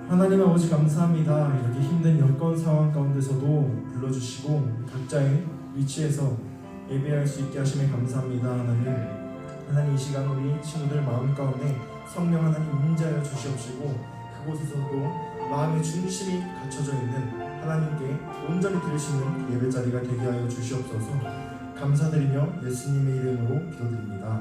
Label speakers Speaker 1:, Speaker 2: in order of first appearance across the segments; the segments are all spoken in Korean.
Speaker 1: 하나님 아버지 감사합니다. 이렇게 힘든 여건 상황 가운데서도 불러주시고 각자의 위치에서 예배할 수 있게 하심에 감사합니다. 하나님 이 시간 우리 친구들 마음 가운데 성령 하나님 임재하여 주시옵시고 그곳에서도 마음의 중심이 갖춰져 있는 하나님께 온전히 드릴 수 있는 예배 자리가 되게 하여 주시옵소서. 감사드리며 예수님의 이름으로 기도드립니다.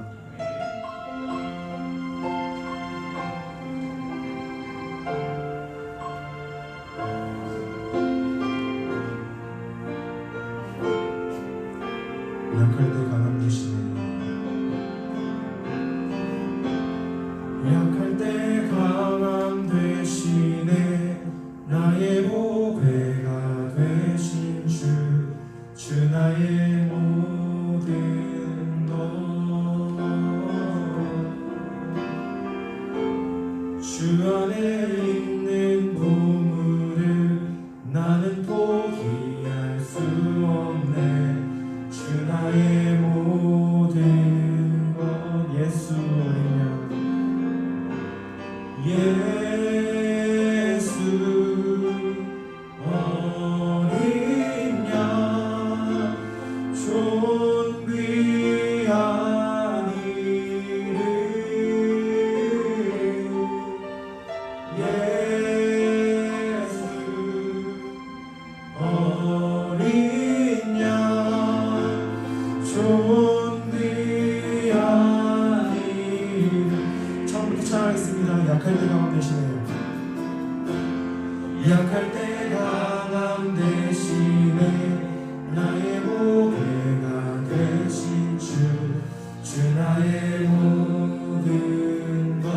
Speaker 1: 약할 때 강함 되시네. 약할 때 강함 되시네. 나의 보배가 되신 주 나의 모든 것. 주 안에 있는 보물을 나는 포기할 수 없네. 주 나의 모든 것. 예수 어린 양 존귀한 이름 예수 어린 양 존귀한 이름. 처음부터 찬양하겠습니다. 약할 때 강함 되시네. 약할 때 강함 되시네. 나의 보배가 되신 주 나의 모든 것.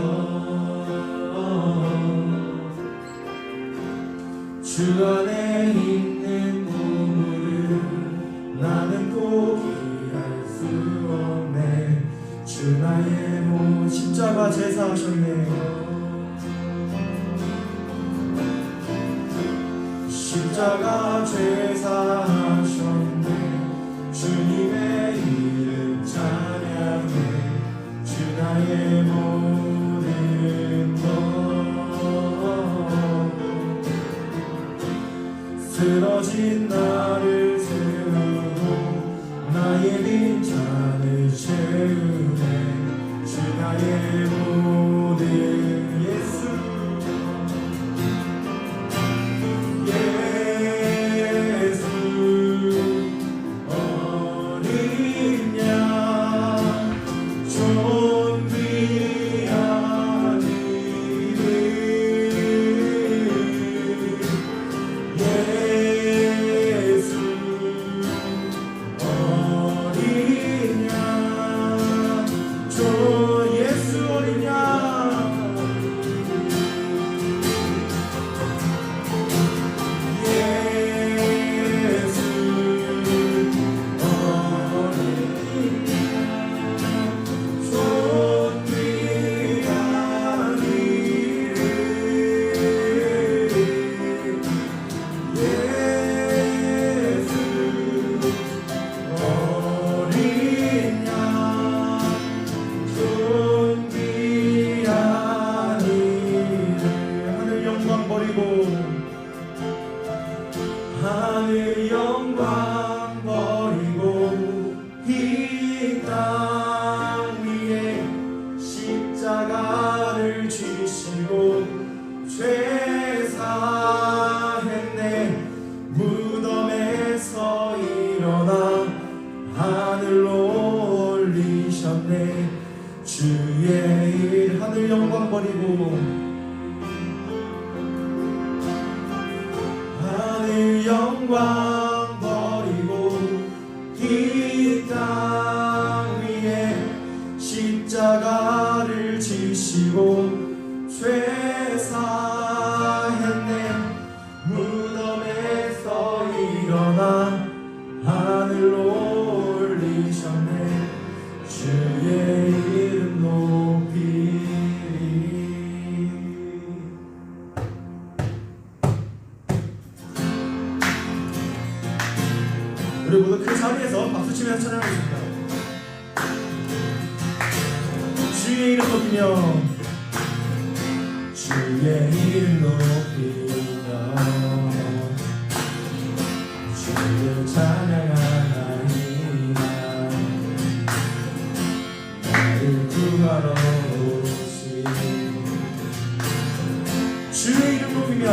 Speaker 1: 주 안에 있는 보물을 나는 포기할 수 없네. 주 나의 모든 십자가 제사하셨네. 십자가 제사하셨네. 주님의 이름 찬양해. 주 나의 모든 것. 쓰러진 나를 세우고 나의 빈잔을 채우네. 주 나의 모든 예수 하늘 영광 버리고 이 땅 위에 십자가를 지시고 죄 사했네. 무덤에서 일어나 하늘로 올리셨네. 주의 일 하늘 영광 버리고 영광 버리고 이 땅 위에 십자가를 지시고 죄 사했네. 무덤에서 일어나 하늘로 올리셨네. 주의 이름 높이. 우리 모두 그 자리에서 박수치면서 찬양하겠습니다. 주의 이름 높이며 주의 이름 높이며 찬양하나이다. 나를 구하러 오신 주의 이름 높이며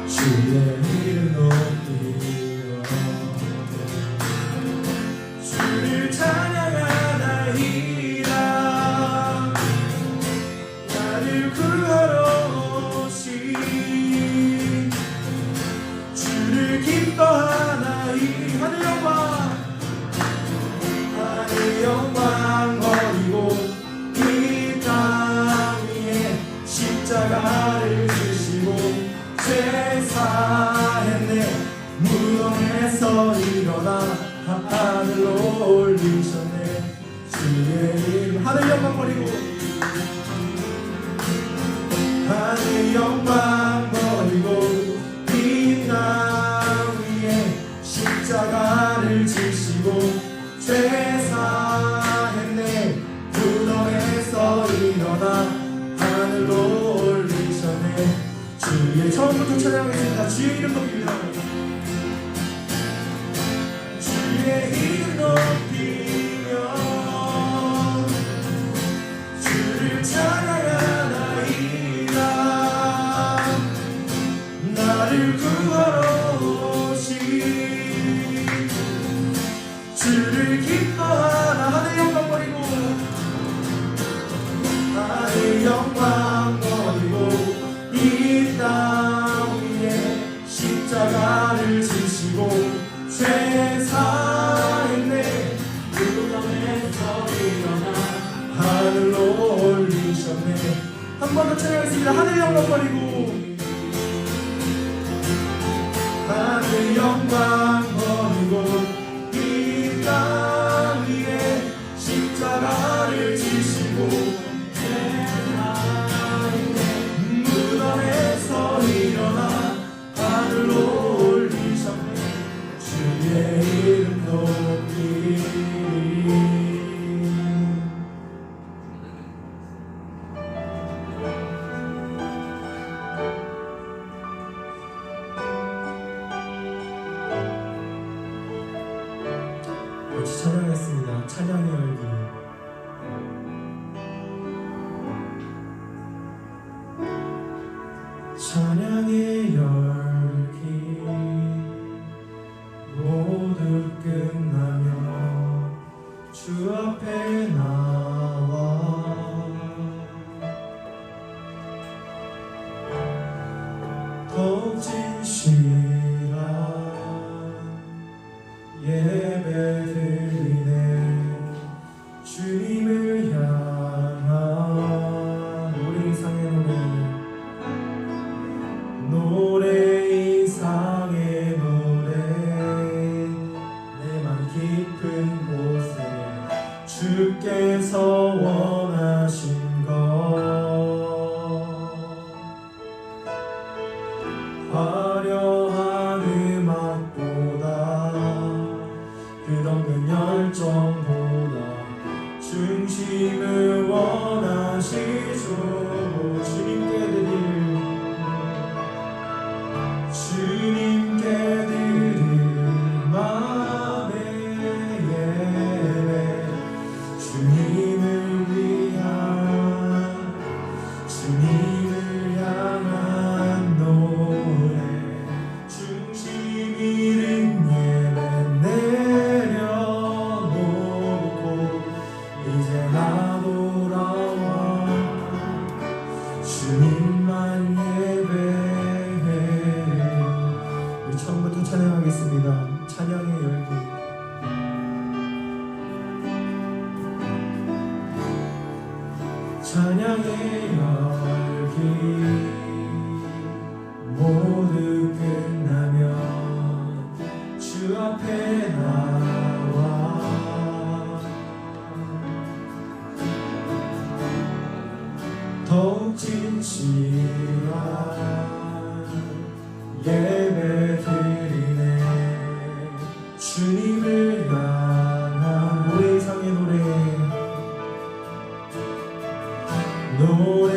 Speaker 1: 주의 이름 높이며 주를 찬양하나이다. 나를 구하러 오신 주를 기뻐하나이. 하늘 영광 하늘 영광 버리고 이 땅 위에 십자가를 지시고 제사했네. 무덤에서 일어나 하늘로 올리셨네. 주의 이름 하늘 영광 버리고 하늘 영광 버리고 이 땅 위에 십자가를 지시고 제사했네. 무덤에서 일어나 하늘로 올리셨네. 주의 처음부터 찬양하겠습니다. 주의 이름 높입니다. 주의 이름 높이며 주를 찬양하나이다. 나를 구하러 오신 주를 기뻐하나. 하늘 영광 버리고 하늘 영광 버리고 이 땅 위에 십자가를 지시고 제사했네. 무덤에서 일어나 하늘로 올리셨네. 한 번 더 찬양하겠습니다. 하늘 영광 버리고 하늘 영광 버리고 이 땅 위에 십자가를 지시고 무덤에서 일어나 하늘로 올리셨네. 주의 이름 높이 같이 찬양했습니다. 찬양의 열기. 찬양의 열기 모두 끝나며 주 앞에 나와 더욱 진실한 예배 드리네. 주님을 향한 노래 이상의 노래 이상의 노래 내 맘 깊은 곳에 주께서 원하신 것 화려한 음악보다 끝없는 열정보다 중심을 원하시죠. 주님께 드릴 마음의 예배 주님을 향한 노래 중심 잃은 예배 내려놓고 이제 나 돌아와 주님만 예배해. 우리 처음부터 찬양하겠습니다. 찬양의 열기. 찬양의 열기 모두 끝나면 주 앞에 나와 더욱 진실한 예배 드리네. 주님을 향한 노래 이상의 노래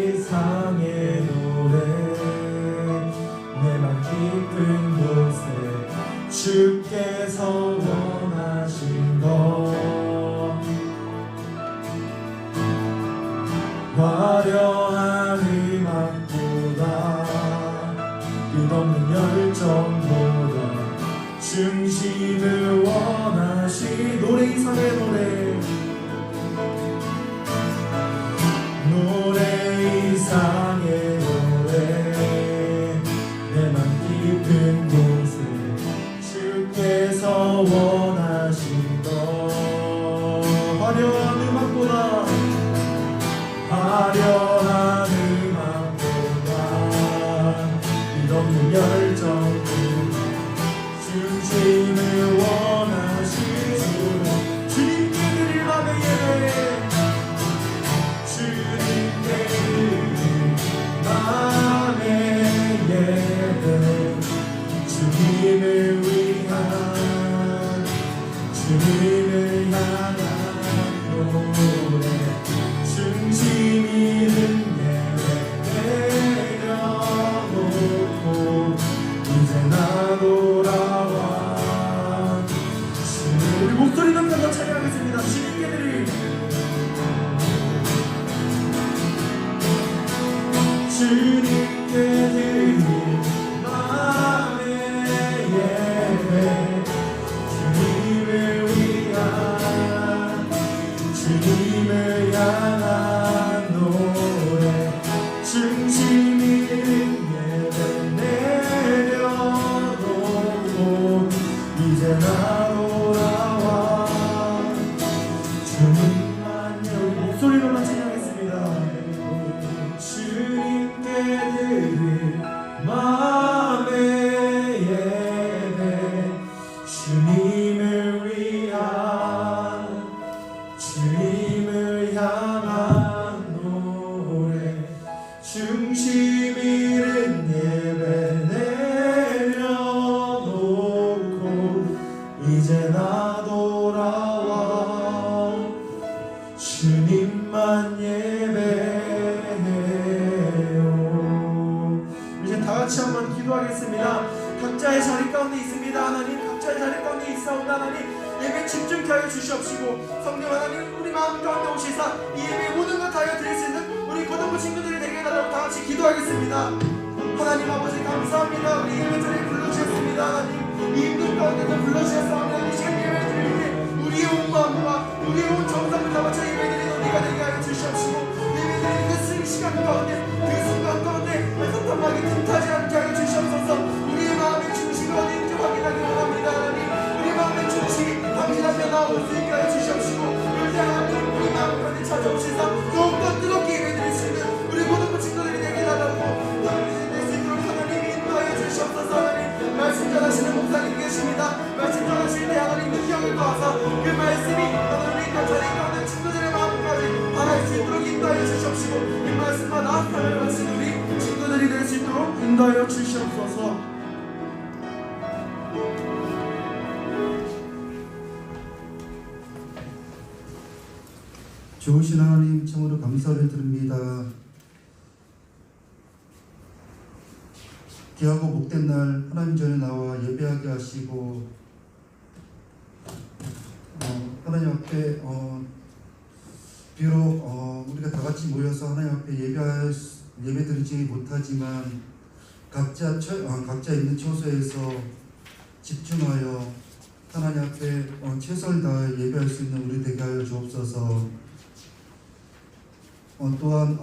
Speaker 1: 이상의 노래 주께서 원하신 것 화려한 음악보다 끝없는 열정보다 중심을 원하시 노래 이상의 노래 이상의 노래 내 맘 깊은 곳에 주께서 원하신 것 화려한 음악보다 끝없는 열정 중심을 원하시는 주님께 드릴 맘의 예배 주님께 드릴 맘의 예배 주님을 위한 주님을 향한 노래 중심 있는 예배 내려놓고 이제 나 돌아와 우리 목소리 넘겨서 찬양하겠습니다. 주님께 드릴 주님께 드릴 마음의 예배 주님을 위한 주님을 향한 노래 중심 있는 예배 내려놓고 이제 나 돌아와 주님만 여기 목소리로만 찬양하겠습니다. 주님께 드릴 마음의 예배 주님을 위한 주님을 향한 노래 중심 잃은 예배 내려놓고 이제 나 돌아와 주님만 예배해요. 이제 다 같이 한번 기도하겠습니다. 각자의 자리 가운데 있습니다. 하나님 각자의 자리 가운데 있사오다 하나님 예배 집중케 하여 주시옵시고 성령 하나님 우리 마음 가운데 오시사 이 예배의 모든 것 하여 드릴 수 있는 우리 고등부 친구들이 되게 해달라고 다 같이 기도하겠습니다. 하나님 아버지 감사합니다. 우리 예배 자리에 불러주셨습니다. 하나님 이 힘든 가운데서 불러주셨사오니 이 시간 예배 드릴 때 우리의 온 마음과 우리의 온 정성을 다 바쳐 예배 드리는 우리가 되게 하여 주시옵시고 예배 드리는 그 시간 가운데 그 순간 가운데 허탄하게 틈타지 않게 하여 주시옵소서. 우리의 마음의 중심이 어디인지 확인하기 원합니다. 하나님 우리 마음의 중심이 당신 앞에 나올 수 있게 하여 주시옵시고 일대하나님 우리 마음 가운데 찾아오시사 더욱더 뜨겁게 예배드릴 수 있는 우리 고등부 친구들이 되게 해달라고 당신이 될 수 있도록 하나님이 인도하여 주시옵소서. 하나님 말씀 전하시는 목사님 계십니다. 말씀 전하실 때 하나님 능력을 더하사 그 말씀이 하나님 자리 가운데 친구들의 마음까지 바랄 수 있도록 인도하여 주시옵시고 그 말씀마다 살아가신 우리 친구들이 될 수 있도록 인도하여 주시옵소서.
Speaker 2: 좋으신 하나님 참으로 감사를 드립니다. 귀하고 복된 날 하나님 전에 나와 예배하게 하시고 하나님 앞에 비록 우리가 다 같이 모여서 하나님 앞에 예배드리지 못하지만 각자 있는 처소에서 집중하여 하나님 앞에 최선을 다해 예배할 수 있는 우리 되게 하여 주옵소서. 또한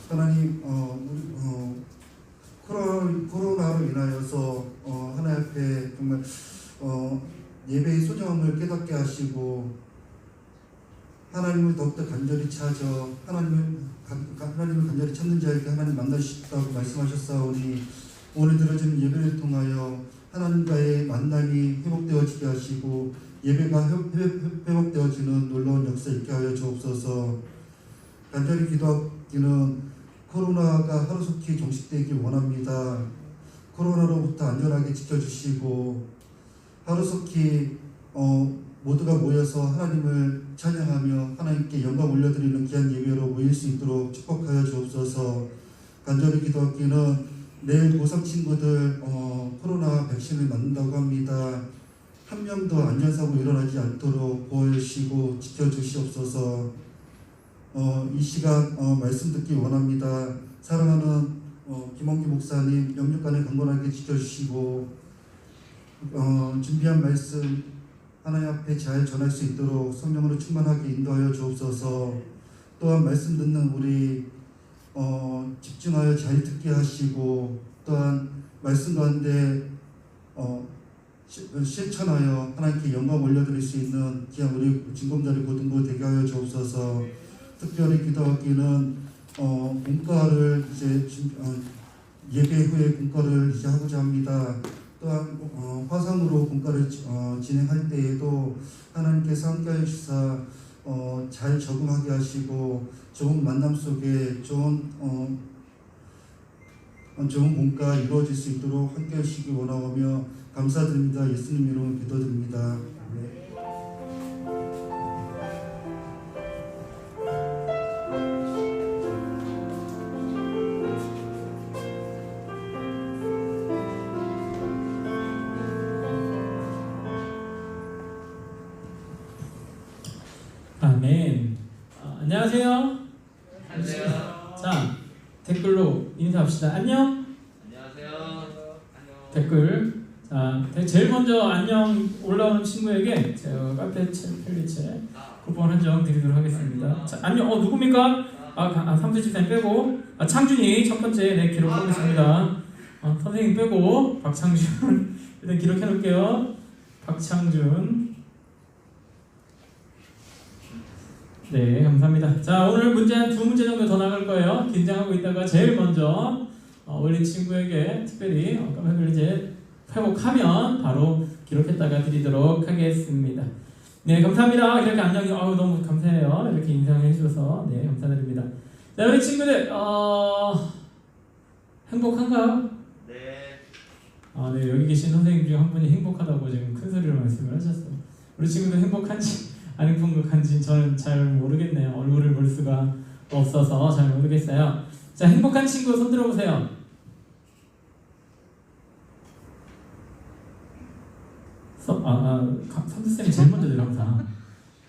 Speaker 2: 하나님 코로나로 인하여서 하나님 앞에 정말 예배의 소중함을 깨닫게 하시고 하나님을 더욱더 간절히 찾아 하나님을 간절히 찾는 자에게 하나님 만나주셨다고 말씀하셨사오니 오늘 드려지는 예배를 통하여 하나님과의 만남이 회복되어지게 하시고 예배가 회복되어지는 놀라운 역사 있게 하여 주옵소서. 간절히 기도하기는 코로나가 하루속히 종식되길 원합니다. 코로나로부터 안전하게 지켜주시고 하루속히 모두가 모여서 하나님을 찬양하며 하나님께 영광 올려드리는 귀한 예배로 모일 수 있도록 축복하여 주옵소서. 간절히 기도하기는 내일 고3 친구들 코로나 백신을 맞는다고 합니다. 한 명도 안전사고 일어나지 않도록 보호하시고 지켜주시옵소서. 이 시간 말씀 듣기 원합니다. 사랑하는 김원기 목사님 영육간에 강건하게 지켜주시고 준비한 말씀 하나님 앞에 잘 전할 수 있도록 성령으로 충만하게 인도하여 주옵소서. 또한 말씀 듣는 우리 집중하여 잘 듣게 하시고 또한 말씀 가운데 실천하여 하나님께 영광 올려드릴 수 있는 귀한 우리 진검다리 고등부 되게 하여 주옵소서. 특별히 기도하기는 공과를 이제 예배 후에 공과를 이제 하고자 합니다. 또한 화상으로 공과를 진행할 때에도 하나님께서 함께하여 주사 잘 적응하게 하시고 좋은 만남 속에 좋은 공과 이루어질 수 있도록 함께해 주시기 원하오며 감사드립니다. 예수님 이름으로 기도드립니다.
Speaker 3: 아멘. 안녕하세요.
Speaker 4: 안녕하세요.
Speaker 3: 자, 댓글로 인사합시다. 안녕.
Speaker 4: 안녕하세요. 안녕.
Speaker 3: 댓글. 자, 제일 먼저 안녕 올라오는 친구에게 제가 카페 챌린지 쿠폰 한 장 드리도록 하겠습니다. 자, 안녕. 누굽니까? 3세 빼고 창준이 첫 번째 기록하고 있습니다. 선생님 빼고 박창준 일단 기록해 놓을게요. 박창준. 네, 감사합니다. 자, 오늘 문제 한 2문제 정도 더 나갈 거예요. 긴장하고 있다가 제일 먼저 어린 친구에게 특별히 깜빡을 이제 회복하면 바로 기록했다가 드리도록 하겠습니다. 네, 감사합니다. 이렇게 안녕히 너무 감사해요. 이렇게 인사해 주셔서 네, 감사드립니다. 자, 우리 친구들 행복한가요?
Speaker 4: 네.
Speaker 3: 네, 여기 계신 선생님 중 한 분이 행복하다고 지금 큰 소리로 말씀을 하셨어요. 우리 친구들 행복한지 안 행복한지 저는 잘 모르겠네요. 얼굴을 볼 수가 없어서 잘 모르겠어요. 자, 행복한 친구 손 들어보세요. 선생님이 제일 먼저 들어 항상.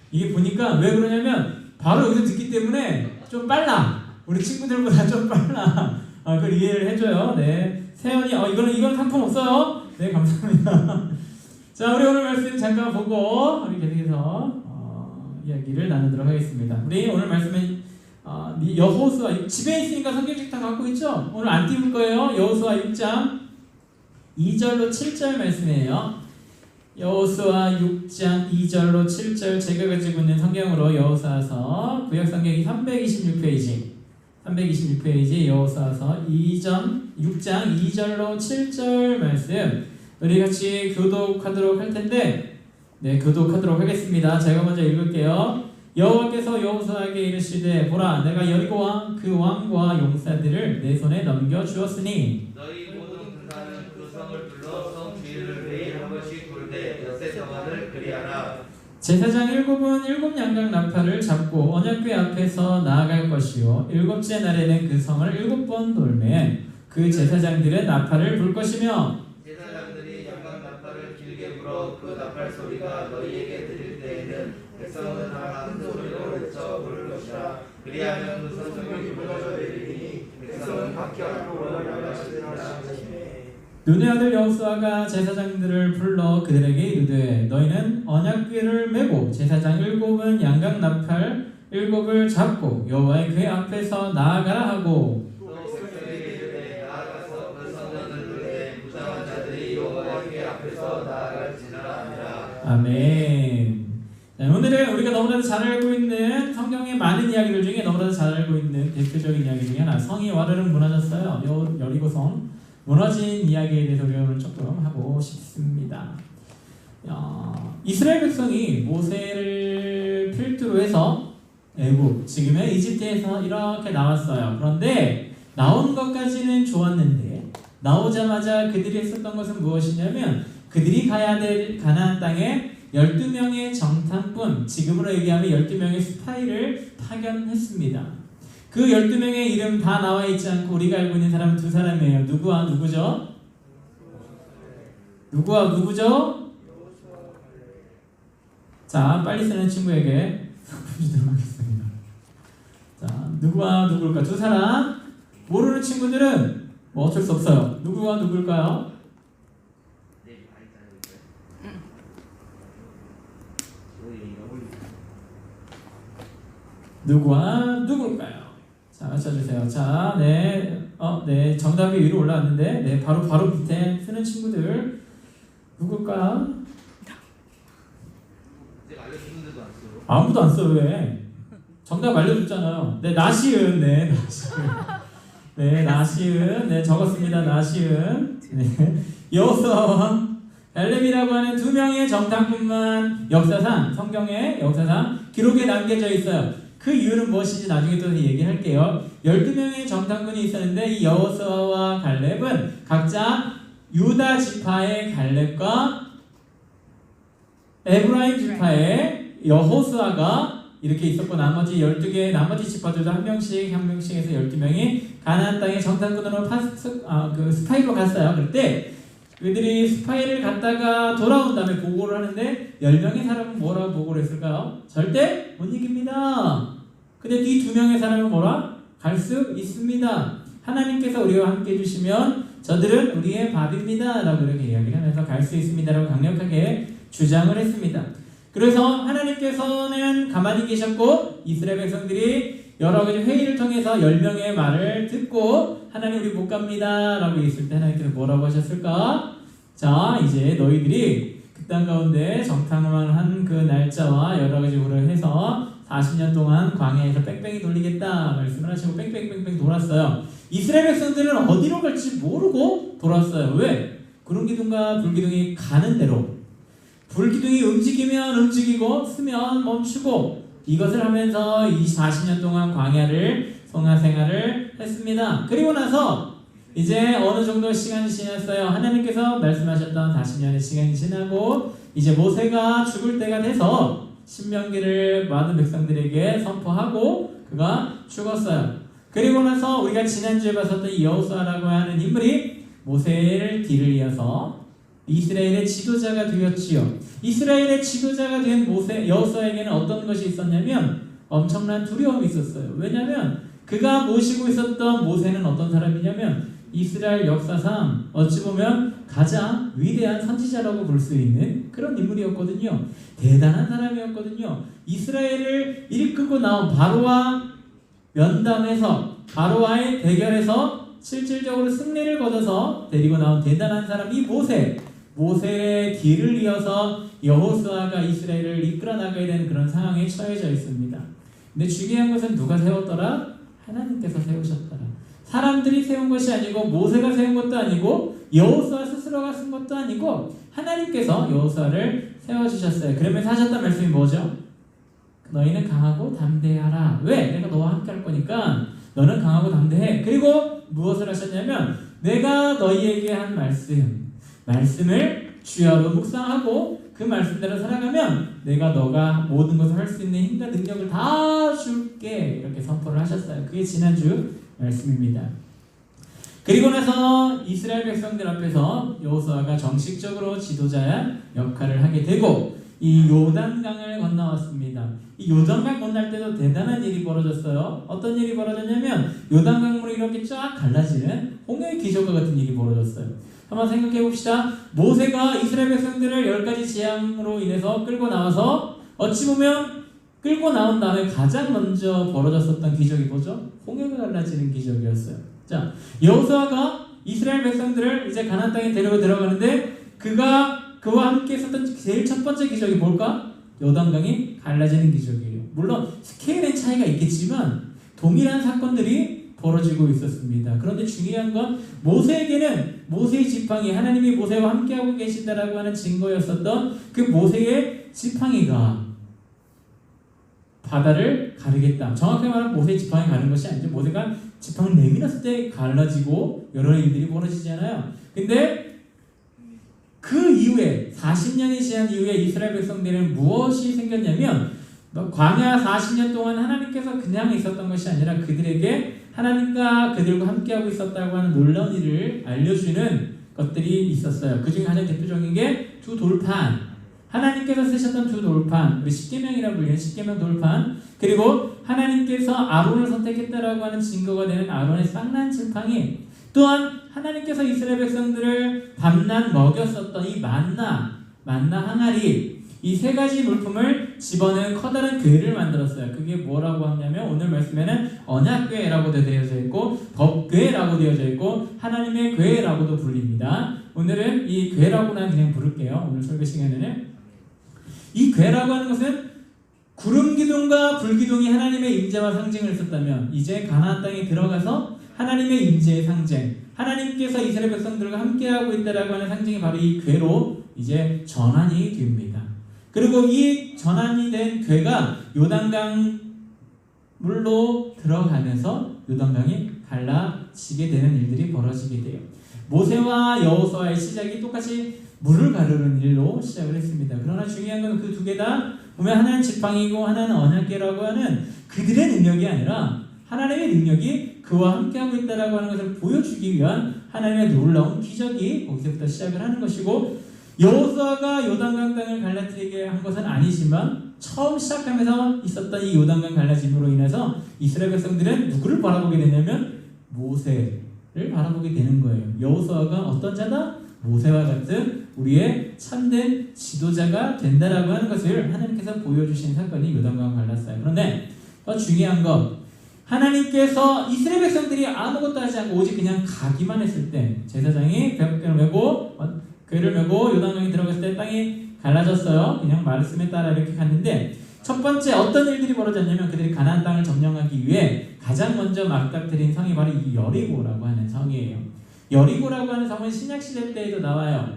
Speaker 3: 이게 보니까 왜 그러냐면 바로 여기서 듣기 때문에 좀 빨라. 우리 친구들보다 좀 빨라. 그걸 이해를 해줘요. 네, 세연이 이건 상품 없어요. 네, 감사합니다. 자, 우리 오늘 말씀 잠깐 보고 우리 계속해서 이야기를 나누도록 하겠습니다. 우리 오늘 말씀은 여호수아 집에 있으니까 성경책 다 갖고 있죠? 오늘 안 띄울 거예요. 여호수아 6장 2절로 7절 말씀이에요. 여호수아 6장 2절로 7절 제가 가지고 있는 성경으로 여호수아서 구약 성경이 326페이지 여호수아서 6장 2절로 7절 말씀 우리 같이 교독하도록 할 텐데 교독하도록 하겠습니다. 제가 먼저 읽을게요. 여호와께서 여호수아에게 이르시되 보라 내가 여리고 왕 그 왕과 용사들을 내 손에 넘겨 주었으니
Speaker 4: 너희 모든 군사는 그 성을 둘러 성 주위를 매일 한 번씩 돌되 엿새 동안을 그리하라.
Speaker 3: 제사장 7은 7 양각 나팔을 잡고 언약궤 앞에서 나아갈 것이요 7째 날에는 그 성을 7번 돌매 그 제사장들은 나팔을 불 것이며
Speaker 4: 제사장들이 양각 나팔을 길게 불어 그 나팔 소리가 너희에게 들릴 때에는 백성은 다 큰 소리로 외쳐 부를 것이라. 그리하면 그 성벽이 무너져 내리니 백성은 밖에 앞으로 나가시리라.
Speaker 3: 눈의 아들 여호수아가 제사장들을 불러 그들에게 이르되 너희는 언약궤를 메고 제사장 7은 양각 나팔 7을 잡고 여호와의 궤 앞에서 나아가라 하고
Speaker 4: 또 백성에게 이르되 나아가서 그 성전을 들되 무장한 자들이 여호와의 궤 앞에서 나아갈지라 하니라.
Speaker 3: 아멘. 자, 오늘은 우리가 너무나도 잘 알고 있는 성경의 많은 이야기들 중에 너무나도 잘 알고 있는 대표적인 이야기 중에 하나 성이 와르르 무너졌어요. 여리고성 무너진 이야기에 대해서 우리가 오늘 조금 하고 싶습니다. 이스라엘 백성이 모세를 필두로 해서 애굽, 지금의 이집트에서 이렇게 나왔어요. 그런데 나온 것까지는 좋았는데 나오자마자 그들이 했었던 것은 무엇이냐면 그들이 가야 될 가나안 땅에 12명의 정탐꾼, 지금으로 얘기하면 12명의 스파이를 파견했습니다. 그 12명의 이름 다 나와 있지 않고 우리가 알고 있는 사람은 두 사람이에요. 누구와 누구죠? 누구와 누구죠? 자, 빨리 쓰는 친구에게 선물 주도록 하겠습니다. 자, 누구와 누굴까? 두 사람. 모르는 친구들은 뭐 어쩔 수 없어요. 누구와 누굴까요? 누구와 누굴까요? 자, 맞춰주세요. 자, 네, 네, 정답이 위로 올라왔는데, 네, 바로 밑에 쓰는 친구들 누굴까?
Speaker 4: 제가 알려줬는데도 안 써요.
Speaker 3: 아무도 안 써. 왜? 정답 알려줬잖아요. 네, 나시은. 네, 나시은. 네, 나시은. 네, 적었습니다. 나시은. 네, 여호수아와 갈렙이라고 하는 두 명의 정탐꾼만 역사상, 성경의 역사상 기록에 남겨져 있어요. 그 이유는 무엇인지 나중에 또 얘기할게요. 12명의 정탐꾼이 있었는데 이 여호수아와 갈렙은 각자 유다 지파의 갈렙과 에브라임 지파의 여호수아가 이렇게 있었고, 나머지 12개 나머지 지파들도 한 명씩 해서 12명이 가나안 땅에 정탐꾼으로 스파이로 갔어요. 그때 그들이 스파이를 갔다가 돌아온 다음에 보고를 하는데 10명의 사람은 뭐라고 보고를 했을까요? 절대 못 이깁니다. 근데 이 2명의 사람은 뭐라? 갈 수 있습니다. 하나님께서 우리와 함께 해주시면 저들은 우리의 밥입니다 라고 이렇게 이야기를 하면서 갈 수 있습니다 라고 강력하게 주장을 했습니다. 그래서 하나님께서는 가만히 계셨고 이스라엘 백성들이 여러 가지 회의를 통해서 10명의 말을 듣고 하나님 우리 못 갑니다 라고 했을 때 하나님께서 뭐라고 하셨을까? 자, 이제 너희들이 그 땅 가운데 정탐을 한 그 날짜와 여러 가지 우를 해서 40년 동안 광야에서 뺑뺑이 돌리겠다 말씀을 하시고 뺑뺑뺑뺑 돌았어요. 이스라엘 백성들은 어디로 갈지 모르고 돌았어요. 왜? 구름기둥과 불기둥이 가는 대로, 불기둥이 움직이면 움직이고 쓰면 멈추고, 이것을 하면서 이 40년 동안 광야를 성화 생활을 했습니다. 그리고 나서 이제 어느 정도 시간이 지났어요. 하나님께서 말씀하셨던 40년의 시간이 지나고 이제 모세가 죽을 때가 돼서 신명기를 많은 백성들에게 선포하고 그가 죽었어요. 그리고 나서 우리가 지난주에 봤었던 이 여호수아라고 하는 인물이 모세를 뒤를 이어서 이스라엘의 지도자가 되었지요. 이스라엘의 지도자가 된 여호수아에게는 어떤 것이 있었냐면 엄청난 두려움이 있었어요. 왜냐하면 그가 모시고 있었던 모세는 어떤 사람이냐면 이스라엘 역사상 어찌 보면 가장 위대한 선지자라고 볼 수 있는 그런 인물이었거든요. 대단한 사람이었거든요. 이스라엘을 이끌고 나온 바로와 면담해서 바로와의 대결에서 실질적으로 승리를 거둬서 데리고 나온 대단한 사람이 모세의 뒤를 이어서 여호수아가 이스라엘을 이끌어 나가야 되는 그런 상황에 처해져 있습니다. 근데 중요한 것은 누가 세웠더라? 하나님께서 세우셨더라. 사람들이 세운 것이 아니고 모세가 세운 것도 아니고 여호수아 스스로가 쓴 것도 아니고 하나님께서 여호수아를 세워주셨어요. 그러면서 하셨던 말씀이 뭐죠? 너희는 강하고 담대하라. 왜? 내가 너와 함께 할 거니까 너는 강하고 담대해. 그리고 무엇을 하셨냐면 내가 너희에게 한 말씀을 주야로 묵상하고 그 말씀대로 살아가면 내가 너가 모든 것을 할 수 있는 힘과 능력을 다 줄게. 이렇게 선포를 하셨어요. 그게 지난주 말씀입니다. 그리고 나서 이스라엘 백성들 앞에서 여호수아가 정식적으로 지도자 역할을 하게 되고 이 요단강을 건너왔습니다. 이 요단강 건널 때도 대단한 일이 벌어졌어요. 어떤 일이 벌어졌냐면 요단강물이 이렇게 쫙 갈라지는 홍해의 기적과 같은 일이 벌어졌어요. 한번 생각해 봅시다. 모세가 이스라엘 백성들을 10가지 재앙으로 인해서 끌고 나와서 어찌 보면 끌고 나온 다음에 가장 먼저 벌어졌었던 기적이 뭐죠? 홍해가 갈라지는 기적이었어요. 자, 여호수아가 이스라엘 백성들을 이제 가나안 땅에 데리고 들어가는데 그와 함께 있었던 제일 첫 번째 기적이 뭘까? 요단강이 갈라지는 기적이에요. 물론 스케일의 차이가 있겠지만 동일한 사건들이 벌어지고 있었습니다. 그런데 중요한 건 모세에게는 모세의 지팡이, 하나님이 모세와 함께하고 계신다라고 하는 증거였었던 그 모세의 지팡이가 바다를 가르겠다. 정확하게 말하면 모세의 지팡이 가는 것이 아니죠. 모세가 지팡이를 내밀었을 때 갈라지고 여러 일들이 벌어지잖아요. 근데 그 이후에 40년이 지난 이후에 이스라엘 백성들은 무엇이 생겼냐면 광야 40년 동안 하나님께서 그냥 있었던 것이 아니라 그들에게 하나님과 그들과 함께하고 있었다고 하는 놀라운 일을 알려주는 것들이 있었어요. 그 중에 가장 대표적인 게 두 돌판, 하나님께서 쓰셨던 두 돌판, 우리 십계명이라고 불리는 십계명 돌판, 그리고 하나님께서 아론을 선택했다라고 하는 증거가 되는 아론의 쌍난 지팡이, 또한 하나님께서 이스라엘 백성들을 밤낮 먹였었던 이 만나 항아리, 이 세 가지 물품을 집어넣은 커다란 궤를 만들었어요. 그게 뭐라고 하냐면 오늘 말씀에는 언약궤라고도 되어져 있고 법궤라고 되어져 있고 하나님의 궤라고도 불립니다. 오늘은 이 궤라고나 그냥 부를게요. 오늘 설교 시간에는 이 궤라고 하는 것은 구름 기둥과 불 기둥이 하나님의 임재와 상징을 썼다면 이제 가나안 땅에 들어가서 하나님의 임재의 상징, 하나님께서 이스라엘 백성들과 함께하고 있다라고 하는 상징이 바로 이 궤로 이제 전환이 됩니다. 그리고 이 전환이 된 궤가 요단강 물로 들어가면서 요단강이 갈라지게 되는 일들이 벌어지게 돼요. 모세와 여호수아의 시작이 똑같이 물을 가르는 일로 시작을 했습니다. 그러나 중요한 건 그 두 개 다 보면 하나는 지팡이고 하나는 언약궤라고 하는 그들의 능력이 아니라 하나님의 능력이 그와 함께하고 있다라고 하는 것을 보여주기 위한 하나님의 놀라운 기적이 거기서부터 시작을 하는 것이고, 여호수아가 요단강 땅을 갈라뜨리게 한 것은 아니지만 처음 시작하면서 있었던 이 요단강 갈라짐으로 인해서 이스라엘 백성들은 누구를 바라보게 되냐면 모세를 바라보게 되는 거예요. 여호수아가 어떤 자다? 모세와 같은 우리의 참된 지도자가 된다라고 하는 것을 하나님께서 보여주신 사건이 요단강을 갈랐어요. 그런데 더 중요한 것, 하나님께서 이스라엘 백성들이 아무것도 하지 않고 오직 그냥 가기만 했을 때, 제사장이 궤를 메고 요단강에 들어갔을 때 땅이 갈라졌어요. 그냥 말씀에 따라 이렇게 갔는데, 첫 번째 어떤 일들이 벌어졌냐면 그들이 가나안 땅을 점령하기 위해 가장 먼저 맞닥뜨린 성이 바로 이 여리고라고 하는 성이에요. 여리고라고 하는 성은 신약시대 때에도 나와요.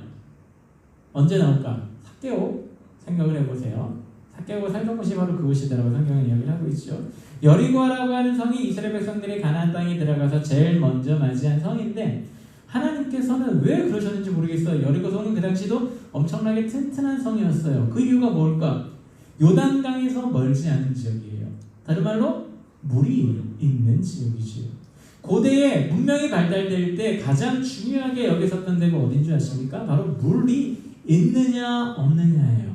Speaker 3: 언제 나올까? 삭개오 생각을 해보세요. 삭개오가 살던 곳이 바로 그곳이다라고 성경은 이야기를 하고 있죠. 여리고라고 하는 성이 이스라엘 백성들이 가나안 땅에 들어가서 제일 먼저 맞이한 성인데, 하나님께서는 왜 그러셨는지 모르겠어요. 여리고 성은 그 당시도 엄청나게 튼튼한 성이었어요. 그 이유가 뭘까? 요단강에서 멀지 않은 지역이에요. 다른 말로 물이 있는 지역이지요. 고대에 문명이 발달될 때 가장 중요하게 여겼었던 데가 어딘 줄 아십니까? 바로 물이 있느냐 없느냐예요.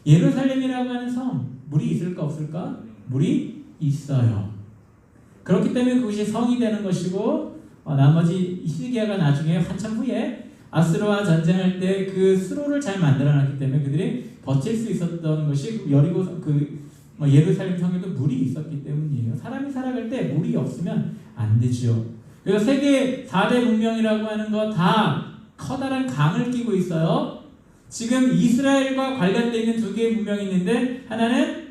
Speaker 3: 예루살렘이라고 하는 성, 물이 있을까 없을까? 물이 있어요. 그렇기 때문에 그것이 성이 되는 것이고, 나머지 히스기야가 나중에 한참 후에 아수르와 전쟁할 때 그 수로를 잘 만들어놨기 때문에 그들이 버틸 수 있었던 것이 여리고 예루살렘 성에도 물이 있었기 때문이에요. 사람이 살아갈 때 물이 없으면 안 되죠. 그래서 세계 4대 문명이라고 하는 거 다 커다란 강을 끼고 있어요. 지금 이스라엘과 관련되어 있는 두 개의 문명이 있는데, 하나는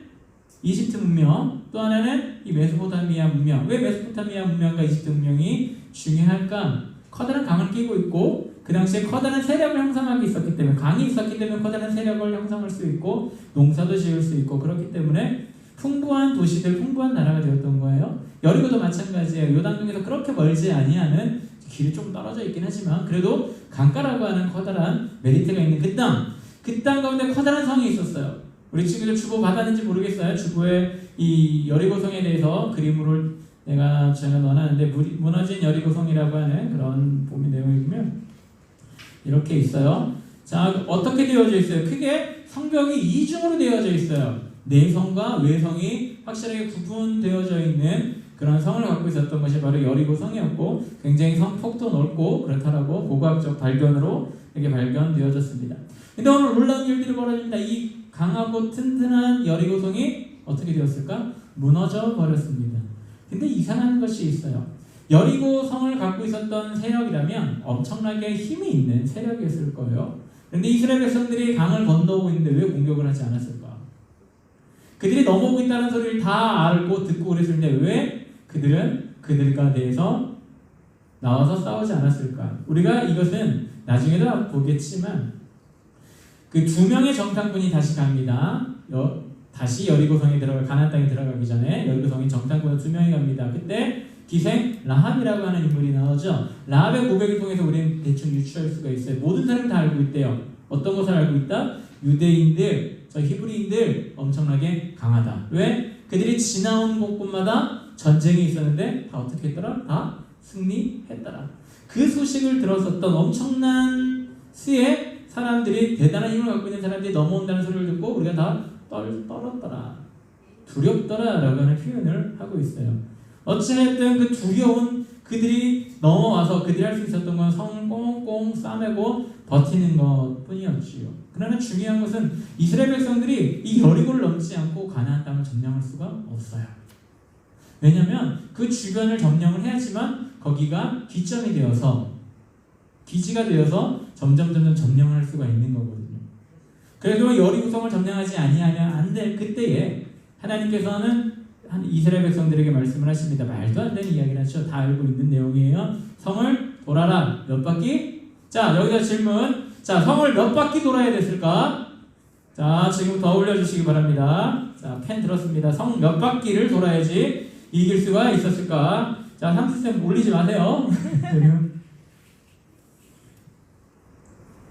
Speaker 3: 이집트 문명, 또 하나는 이 메소포타미아 문명. 왜 메소포타미아 문명과 이집트 문명이 중요할까? 커다란 강을 끼고 있고, 그 당시에 커다란 세력을 형성하고 있었기 때문에, 강이 있었기 때문에 커다란 세력을 형성할 수 있고 농사도 지을 수 있고, 그렇기 때문에 풍부한 도시들, 풍부한 나라가 되었던 거예요. 여리고도 마찬가지예요. 요단강에서 그렇게 멀지 아니하는, 길이 좀 떨어져 있긴 하지만 그래도 강가라고 하는 커다란 메리트가 있는 그 땅 가운데 커다란 성이 있었어요. 우리 친구들 주보 받았는지 모르겠어요. 주보에 이 여리고성에 대해서 그림으로 제가 넣어놨는데, 무너진 여리고성이라고 하는 그런 보면 내용이 보면 이렇게 있어요. 자, 어떻게 되어져 있어요? 크게 성벽이 이중으로 되어져 있어요. 내성과 외성이 확실하게 구분되어져 있는 그런 성을 갖고 있었던 것이 바로 여리고성이었고, 굉장히 성폭도 넓고 그렇다라고 고고학적 발견으로 이렇게 발견되어졌습니다. 근데 오늘 놀라운 일들이 벌어집니다. 이 강하고 튼튼한 여리고성이 어떻게 되었을까? 무너져 버렸습니다. 근데 이상한 것이 있어요. 여리고성을 갖고 있었던 세력이라면 엄청나게 힘이 있는 세력이었을 거예요. 그런데 이스라엘 백성들이 강을 건너오고 있는데 왜 공격을 하지 않았을까? 그들이 넘어오고 있다는 소리를 다 알고 듣고 그랬을 때 왜 그들은 그들과 대해서 나와서 싸우지 않았을까? 우리가 이것은 나중에도 보겠지만 그 두 명의 정탐꾼이 다시 갑니다. 다시 여리고성에 가나안 땅에 들어가기 전에 여리고성에 정탐꾼 두 명이 갑니다. 그때 기생 라합이라고 하는 인물이 나오죠. 라합의 고백을 통해서 우리는 대충 유추할 수가 있어요. 모든 사람이 다 알고 있대요. 어떤 것을 알고 있다? 유대인들, 저 히브리인들 엄청나게 강하다. 왜? 그들이 지나온 곳곳마다 전쟁이 있었는데 다 어떻게 했더라? 다 승리했더라. 그 소식을 들었었던 엄청난 수의 사람들이, 대단한 힘을 갖고 있는 사람들이 넘어온다는 소리를 듣고 우리가 다 떨었더라, 두렵더라 라고 하는 표현을 하고 있어요. 어찌됐든 그 두려운 그들이 넘어와서 그들이 할 수 있었던 건 성을 꽁꽁 싸매고 버티는 것 뿐이었지요. 그러나 중요한 것은 이스라엘 백성들이 이 여리고를 넘지 않고 가나안 땅을 점령할 수가 없어요. 왜냐하면 그 주변을 점령을 해야지만 거기가 기점이 되어서, 기지가 되어서 점점 점령을 할 수가 있는 거거든요. 그래도 여리고성을 점령하지 아니하면 안 될 그때에 하나님께서는 이스라엘 백성들에게 말씀을 하십니다. 말도 안 되는 이야기를 하죠. 다 알고 있는 내용이에요. 성을 돌아라. 몇 바퀴? 자, 여기다 질문. 자, 성을 몇 바퀴 돌아야 됐을까? 자, 지금부터 올려주시기 바랍니다. 자, 펜 들었습니다. 성 몇 바퀴를 돌아야지 이길 수가 있었을까? 자, 삼수쌤 올리지 마세요.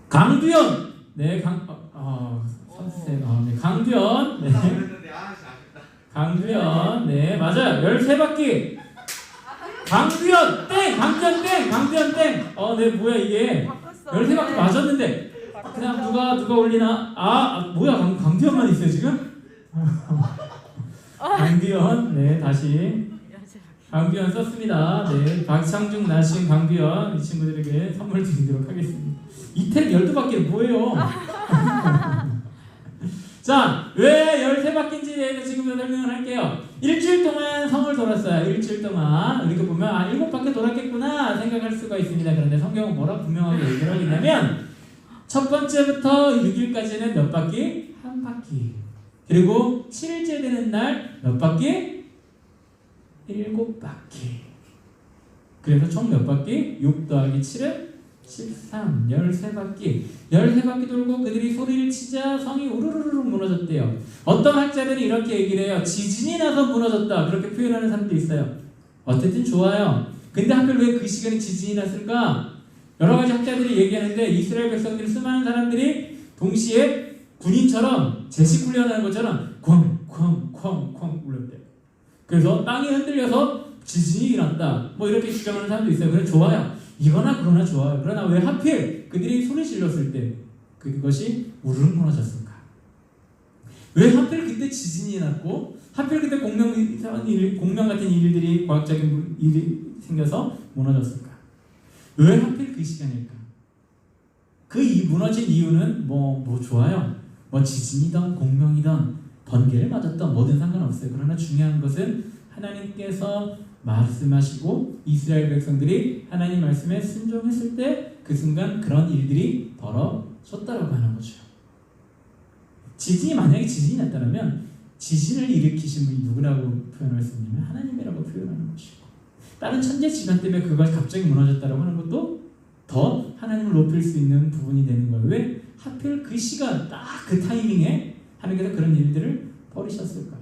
Speaker 3: 강두현. 네, 삼수쌤. 네, 강두현. 네. 강두현. 네, 맞아요. 13바퀴. 강두현 땡! 강두현 땡! 강두현 땡! 네, 뭐야 이게. 13바퀴 맞았는데 그냥 누가 올리나? 뭐야, 강두현만 있어요 지금? 강두현. 네, 다시 강두현 썼습니다. 네, 박창중 나신 강두현 이 친구들에게 선물 드리도록 하겠습니다. 이택 12바퀴는 뭐예요? 자, 왜 13바퀴인지에 대해서 지금 설명을 할게요. 일주일 동안 성을 돌았어요. 일주일 동안. 이렇게 보면 7바퀴 돌았겠구나 생각할 수가 있습니다. 그런데 성경은 뭐라 분명하게 얘기를 하고 있냐면 첫 번째부터 6일까지는 몇 바퀴? 한 바퀴. 그리고 7일째 되는 날 몇 바퀴? 7바퀴. 그래서 총 몇 바퀴? 6 더하기 7은 13, 13바퀴. 13바퀴 돌고 그들이 소리를 치자 성이 우르르르 무너졌대요. 어떤 학자들이 이렇게 얘기를 해요. 지진이 나서 무너졌다. 그렇게 표현하는 사람들이 있어요. 어쨌든 좋아요. 근데 하필 왜 그 시간에 지진이 났을까? 여러 가지 학자들이 얘기하는데 이스라엘 백성들이 수많은 사람들이 동시에 군인처럼 제식 훈련하는 것처럼 쾅쾅쾅쾅 울렸대요. 그래서 땅이 흔들려서 지진이 일어났다. 뭐 이렇게 주장하는 사람도 있어요. 그래, 좋아요. 이거나 그거나 좋아요. 그러나 왜 하필 그들이 소리 질렀을 때 그것이 우르르 무너졌을까? 왜 하필 그때 지진이 났고 하필 그때 공명 같은 일들이, 과학적인 일이 생겨서 무너졌을까? 왜 하필 그 시간일까? 그 무너진 이유는 뭐 좋아요. 뭐 지진이든 공명이든 번개를 맞았던 뭐든 상관없어요. 그러나 중요한 것은 하나님께서 말씀하시고 이스라엘 백성들이 하나님 말씀에 순종했을 때 그 순간 그런 일들이 벌어졌다라고 하는 거죠. 만약에 지진이 났다면 지진을 일으키신 분이 누구라고 표현할 수 있냐면 하나님이라고 표현하는 것이고, 다른 천재 지간 때문에 그가 갑자기 무너졌다라고 하는 것도 더 하나님을 높일 수 있는 부분이 되는 거예요. 왜 하필 그 시간 딱 그 타이밍에 하나님께서 그런 일들을 벌이셨을까?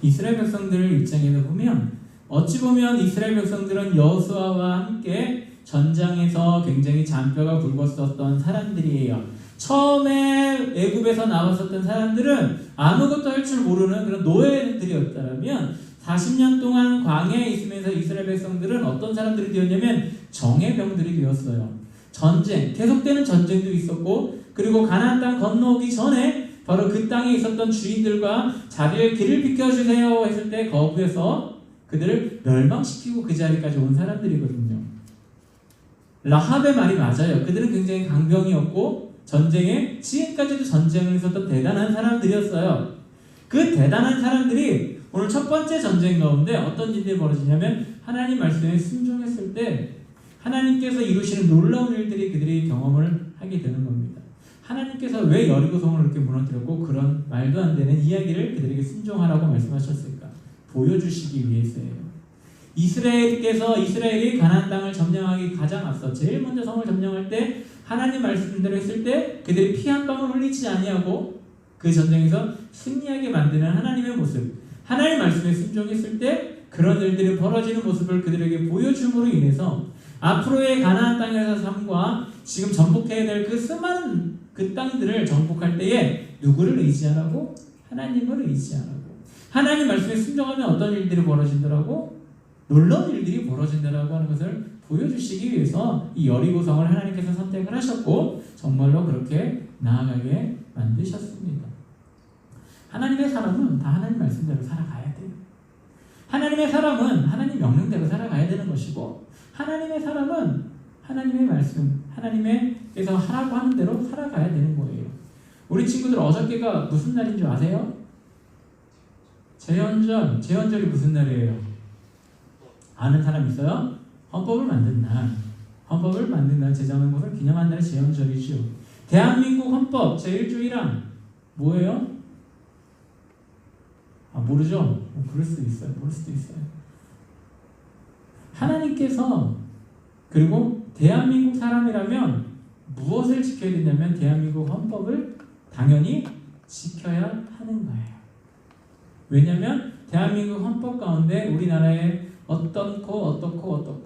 Speaker 3: 이스라엘 백성들 입장에서 보면, 어찌 보면 이스라엘 백성들은 여호수아와 함께 전장에서 굉장히 잔뼈가 굵었었던 사람들이에요. 처음에 애굽에서 나왔었던 사람들은 아무것도 할 줄 모르는 그런 노예들이었다면 40년 동안 광야에 있으면서 이스라엘 백성들은 어떤 사람들이 되었냐면 정예병들이 되었어요. 전쟁, 계속되는 전쟁도 있었고, 그리고 가나안 땅 건너오기 전에 바로 그 땅에 있었던 주인들과 자리를 길을 비켜주세요 했을 때 거부해서 그들을 멸망시키고 그 자리까지 온 사람들이거든요. 라합의 말이 맞아요. 그들은 굉장히 강병이었고 전쟁에, 지금까지도 전쟁을 했었던 대단한 사람들이었어요. 그 대단한 사람들이 오늘 첫 번째 전쟁 가운데 어떤 일들이 벌어지냐면 하나님 말씀에 순종했을 때 하나님께서 이루시는 놀라운 일들이 그들이 경험을 하게 되는 겁니다. 하나님께서 왜 여리고성을 그렇게 무너뜨렸고 그런 말도 안 되는 이야기를 그들에게 순종하라고 말씀하셨을까? 보여주시기 위해서예요. 이스라엘이 가나안 땅을 점령하기 가장 앞서 제일 먼저 성을 점령할 때 하나님 말씀대로 했을 때 그들이 피 한 방울 흘리지 아니하고 그 전쟁에서 승리하게 만드는 하나님의 모습, 하나님 말씀에 순종했을 때 그런 일들이 벌어지는 모습을 그들에게 보여줌으로 인해서 앞으로의 가나안 땅에서 삶과 지금 정복해야 될 그 수많은 그 땅들을 정복할 때에 누구를 의지하라고? 하나님을 의지하라고. 하나님 말씀에 순종하면 어떤 일들이 벌어진다라고? 놀라운 일들이 벌어진다라고 하는 것을 보여주시기 위해서 이 여리고성을 하나님께서 선택을 하셨고 정말로 그렇게 나아가게 만드셨습니다. 하나님의 사람은 다 하나님 말씀대로 살아가야 돼요. 하나님의 사람은 하나님 명령대로 살아가야 되는 것이고 하나님의 사람은 하나님의 말씀, 하나님께서 하라고 하는 대로 살아가야 되는 거예요. 우리 친구들 어저께가 무슨 날인 줄 아세요? 제헌절. 제헌절이 무슨 날이에요? 아는 사람 있어요? 헌법을 만든 날. 헌법을 만든 날, 제정한 것을 기념한 날이 제헌절이죠. 대한민국 헌법 제1조 1항 뭐예요? 모르죠? 그럴 수도 있어요. 모를 수도 있어요. 하나님께서 그리고 대한민국 사람이라면 무엇을 지켜야 되냐면 대한민국 헌법을 당연히 지켜야 하는 거예요. 왜냐하면 대한민국 헌법 가운데 우리나라에 어떻고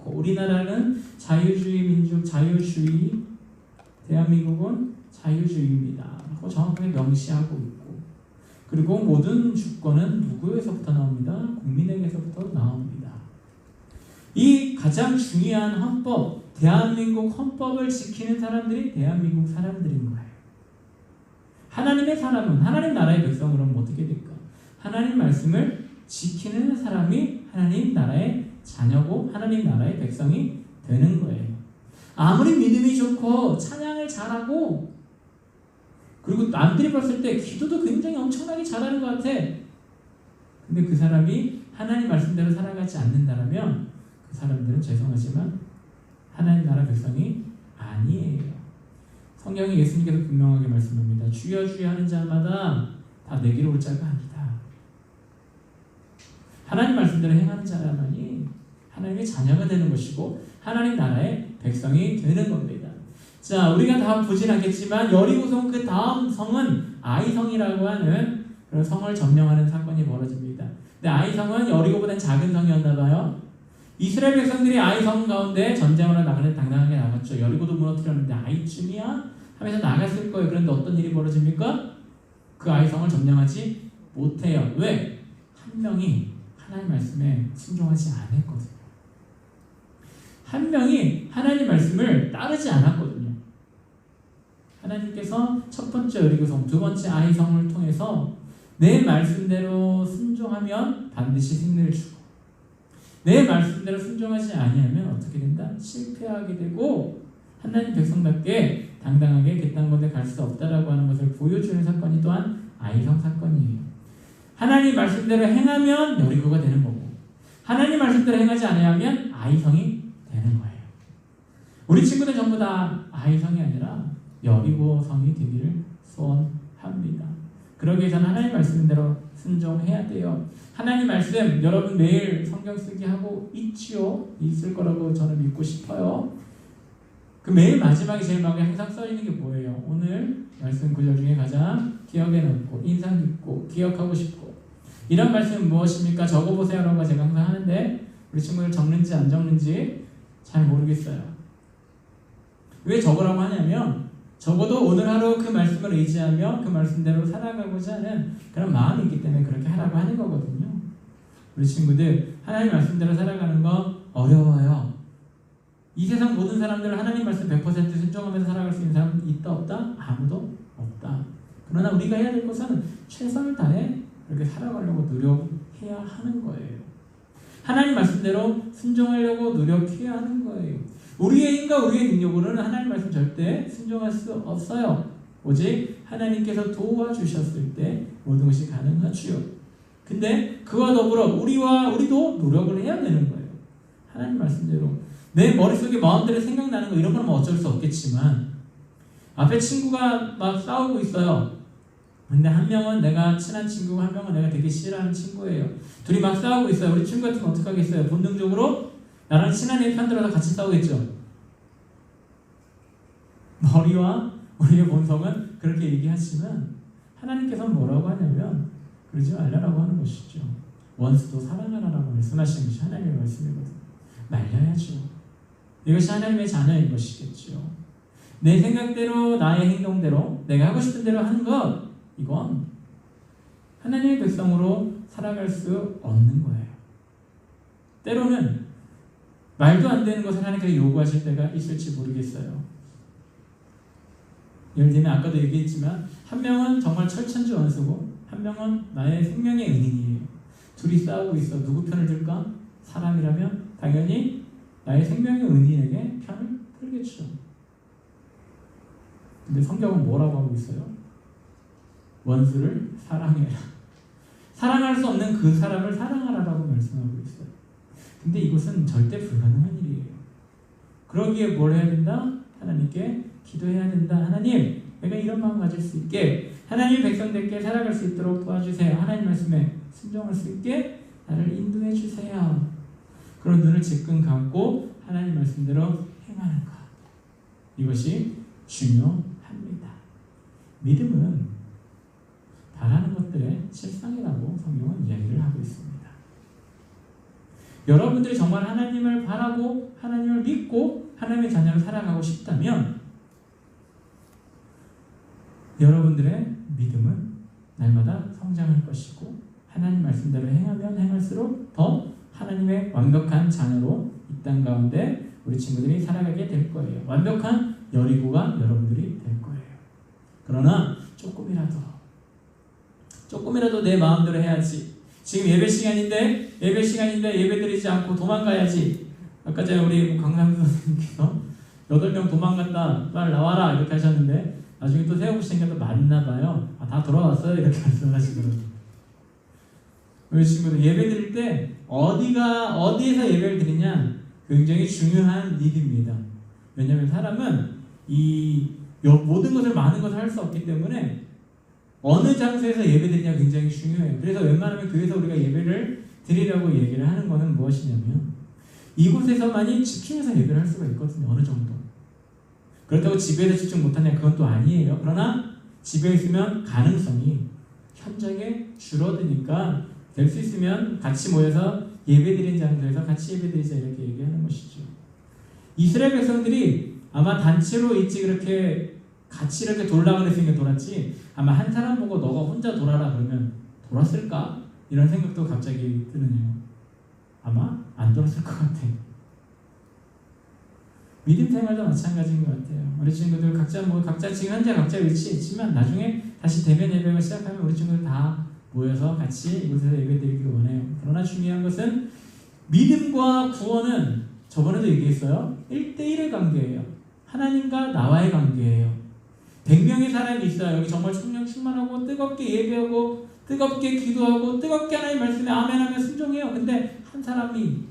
Speaker 3: 우리나라는 자유주의 민족 자유주의 대한민국은 자유주의입니다. 라고 정확하게 명시하고 있고 그리고 모든 주권은 누구에서부터 나옵니다? 국민에게서부터 나옵니다. 이 가장 중요한 헌법, 대한민국 헌법을 지키는 사람들이 대한민국 사람들인 거예요. 하나님의 사람은 하나님 나라의 백성으로는 어떻게 될까? 하나님 말씀을 지키는 사람이 하나님 나라의 자녀고 하나님 나라의 백성이 되는 거예요. 아무리 믿음이 좋고 찬양을 잘하고 그리고 남들이 봤을 때 기도도 굉장히 엄청나게 잘하는 것 같아. 근데 그 사람이 하나님 말씀대로 살아가지 않는다면 그 사람들은 죄송하지만 하나님 나라 백성이 아니에요. 성경에 예수님께서 분명하게 말씀합니다. 주여 주여 하는 자마다 다 내게로 올 자가 아니다. 하나님 말씀대로 행하는 자라만이 하나님의 자녀가 되는 것이고 하나님 나라의 백성이 되는 겁니다. 자, 우리가 다 보진 않겠지만 여리고성 그 다음 성은 아이성이라고 하는 그런 성을 점령하는 사건이 벌어집니다. 근데 아이성은 여리고보다는 작은 성이었나 봐요. 이스라엘 백성들이 아이성 가운데 전쟁으로 나가는 당당하게 나갔죠. 여리고도 무너뜨렸는데 아이쯤이야? 하면서 나갔을 거예요. 그런데 어떤 일이 벌어집니까? 그 아이성을 점령하지 못해요. 왜? 한 명이 하나님 말씀에 순종하지 않았거든요. 한 명이 하나님 말씀을 따르지 않았거든요. 하나님께서 첫 번째 여리고성, 두 번째 아이성을 통해서 내 말씀대로 순종하면 반드시 승리를 주고 내 말씀대로 순종하지 아니하면 어떻게 된다? 실패하게 되고 하나님 백성답게 당당하게 그 땅 가운데 갈 수 없다라고 하는 것을 보여주는 사건이 또한 아이성 사건이에요. 하나님 말씀대로 행하면 여리고가 되는 거고 하나님 말씀대로 행하지 않으면 아이성이 되는 거예요. 우리 친구들 전부 다 아이성이 아니라 여리고성이 되기를 소원합니다. 그러기 위해서는 하나님 말씀대로 순종해야 돼요. 하나님 말씀 여러분 매일 성경 쓰기 하고 있지요? 있을 거라고 저는 믿고 싶어요. 그 매일 마지막에 제일 마지막에 항상 써 있는 게 뭐예요? 오늘 말씀 구절 중에 가장 기억에 남고 인상 깊고 기억하고 싶고 이런 말씀은 무엇입니까? 적어보세요 라고 제가 항상 하는데 우리 친구들 적는지 안 적는지 잘 모르겠어요. 왜 적으라고 하냐면 적어도 오늘 하루 그 말씀을 의지하며 그 말씀대로 살아가고자 하는 그런 마음이 있기 때문에 그렇게 하라고 하는 거거든요. 우리 친구들 하나님 말씀대로 살아가는 거 어려워요. 이 세상 모든 사람들은 하나님 말씀 100% 순종하면서 살아갈 수 있는 사람은 있다 없다? 아무도 없다. 그러나 우리가 해야 될 것은 최선을 다해 그렇게 살아가려고 노력해야 하는 거예요. 하나님 말씀대로 순종하려고 노력해야 하는 거예요. 우리의 힘과 우리의 능력으로는 하나님 말씀 절대 순종할 수 없어요. 오직 하나님께서 도와주셨을 때 모든 것이 가능하지요. 근데 그와 더불어 우리도 노력을 해야 되는 거예요. 하나님 말씀대로 내 머릿속에 마음대로 생각나는 거 이런 건 뭐 어쩔 수 없겠지만 앞에 친구가 막 싸우고 있어요. 근데 한 명은 내가 친한 친구고 한 명은 내가 되게 싫어하는 친구예요. 둘이 막 싸우고 있어요. 우리 친구 같으면 어떻게 하겠어요? 본능적으로 나랑 친한 애 편들어서 같이 싸우겠죠. 머리와 우리의 본성은 그렇게 얘기하지만 하나님께서는 뭐라고 하냐면 그러지 말라라고 하는 것이죠. 원수도 사랑하라라고 말씀하시는 것이 하나님의 말씀이거든요. 말려야죠. 이것이 하나님의 자녀인 것이겠죠. 내 생각대로 나의 행동대로 내가 하고 싶은 대로 하는 것, 이건 하나님의 백성으로 살아갈 수 없는 거예요. 때로는 말도 안 되는 것을 하나님께서 요구하실 때가 있을지 모르겠어요. 예를 들면 아까도 얘기했지만 한 명은 정말 철천지 원수고 한 명은 나의 생명의 은인이에요. 둘이 싸우고 있어. 누구 편을 들까? 사람이라면 당연히 나의 생명의 은인에게 편을 들겠죠. 근데 성경은 뭐라고 하고 있어요? 원수를 사랑해라. 사랑할 수 없는 그 사람을 사랑하라라고 말씀하고 있어요. 근데 이것은 절대 불가능한 일이에요. 그러기에 뭘 해야 된다? 하나님께 기도해야 된다. 하나님, 내가 이런 마음 가질 수 있게, 하나님의 백성들께 살아갈 수 있도록 도와주세요. 하나님 말씀에 순종할 수 있게 나를 인도해 주세요. 그런 눈을 질끈 감고 하나님 말씀대로 행하는 것, 이것이 중요합니다. 믿음은 바라는 것들의 실상이라고 성경은 이야기를 하고 있습니다. 여러분들이 정말 하나님을 바라고 하나님을 믿고 하나님의 자녀로 살아가고 싶다면 여러분들의 믿음은 날마다 성장할 것이고 하나님 말씀대로 행하면 행할수록 더 하나님의 완벽한 자녀로 이 땅 가운데 우리 친구들이 살아가게 될 거예요. 완벽한 여리고가 여러분들이 될 거예요. 그러나 조금이라도 내 마음대로 해야지. 지금 예배 시간인데 예배 드리지 않고 도망가야지. 아까 전에 우리 강남수 선생님께서 8명 도망갔다 빨리 나와라 이렇게 하셨는데 나중에 또 세워보시니까 또 맞나 봐요. 다 돌아왔어요 이렇게 말씀하시더라고요. 우리 친구들 예배 드릴 때 어디에서 예배를 드리냐 굉장히 중요한 일입니다. 왜냐하면 사람은 이 모든 것을 많은 것을 할 수 없기 때문에 어느 장소에서 예배 드리냐 굉장히 중요해요. 그래서 웬만하면 교회에서 우리가 예배를 드리려고 얘기를 하는 것은 무엇이냐면 이곳에서만이 집중해서 예배를 할 수가 있거든요. 어느 정도. 그렇다고 집에서 집중 못하냐 그건 또 아니에요. 그러나 집에 있으면 가능성이 현저하게 줄어드니까 될 수 있으면 같이 모여서 예배드린 장소에서 같이 예배드리자 이렇게 얘기하는 것이죠. 이스라엘 백성들이 아마 단체로 있지 그렇게 같이 이렇게 돌라 그랬으니까 돌았지 아마 한 사람 보고 너가 혼자 돌아라 그러면 돌았을까? 이런 생각도 갑자기 드네요. 아마 안 돌았을 것 같아요. 믿음 생활도 마찬가지인 것 같아요. 우리 친구들 각자 지금 현재 각자 위치에 있지만 나중에 다시 대면 예배가 시작하면 우리 친구들 다 모여서 같이 이곳에서 예배드리기를 원해요. 그러나 중요한 것은 믿음과 구원은 저번에도 얘기했어요. 1대1의 관계예요. 하나님과 나와의 관계예요. 100명의 사람이 있어요. 여기 정말 성령 충만하고 뜨겁게 예배하고 뜨겁게 기도하고 뜨겁게 하나님 말씀에 아멘하며 순종해요. 근데 한 사람이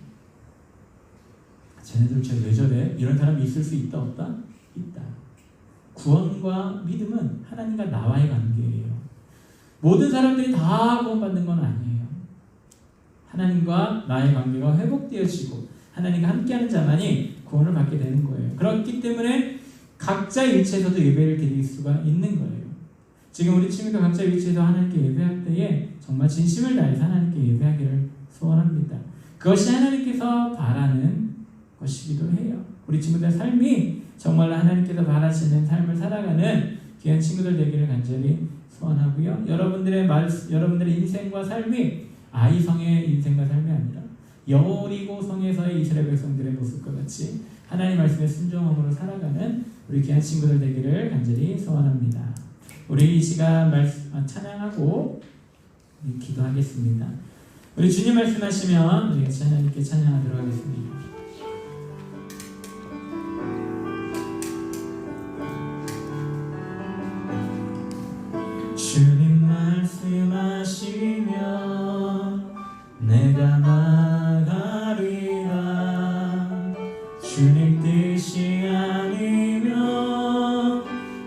Speaker 3: 쟤네들 왜 저래? 이런 사람이 있을 수 있다 없다? 있다. 구원과 믿음은 하나님과 나와의 관계예요. 모든 사람들이 다 구원받는 건 아니에요. 하나님과 나의 관계가 회복되어지고 하나님과 함께하는 자만이 구원을 받게 되는 거예요. 그렇기 때문에 각자의 위치에서도 예배를 드릴 수가 있는 거예요. 지금 우리 친구들 각자의 위치에서 하나님께 예배할 때에 정말 진심을 다해서 하나님께 예배하기를 소원합니다. 그것이 하나님께서 바라는 것이기도 해요. 우리 친구들의 삶이 정말로 하나님께서 바라시는 삶을 살아가는 귀한 친구들 되기를 간절히 소원하고요. 여러분들의 인생과 삶이 아이성의 인생과 삶이 아니라 여리고 성에서의 이스라엘 백성들의 모습과 같이 하나님 말씀에 순종함으로 살아가는 우리 귀한 친구들 되기를 간절히 소원합니다. 우리 이 시간 찬양하고 기도하겠습니다. 우리 주님 말씀하시면 우리가 하나님께 찬양하도록 하겠습니다. 주님 말씀하시면 내가 나가리라. 주님 뜻이 아니면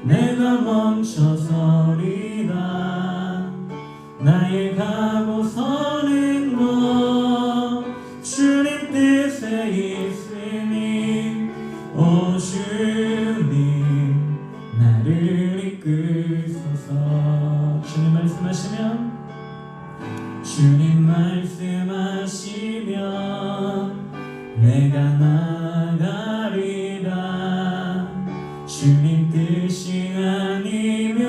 Speaker 3: 내가 멈춰서리라. 나의 가고 서는 것 주님 뜻에 있으니 오 주님 나를 이끌소서. 주님 말씀하시면 주님 말씀 주님 뜻이 아니면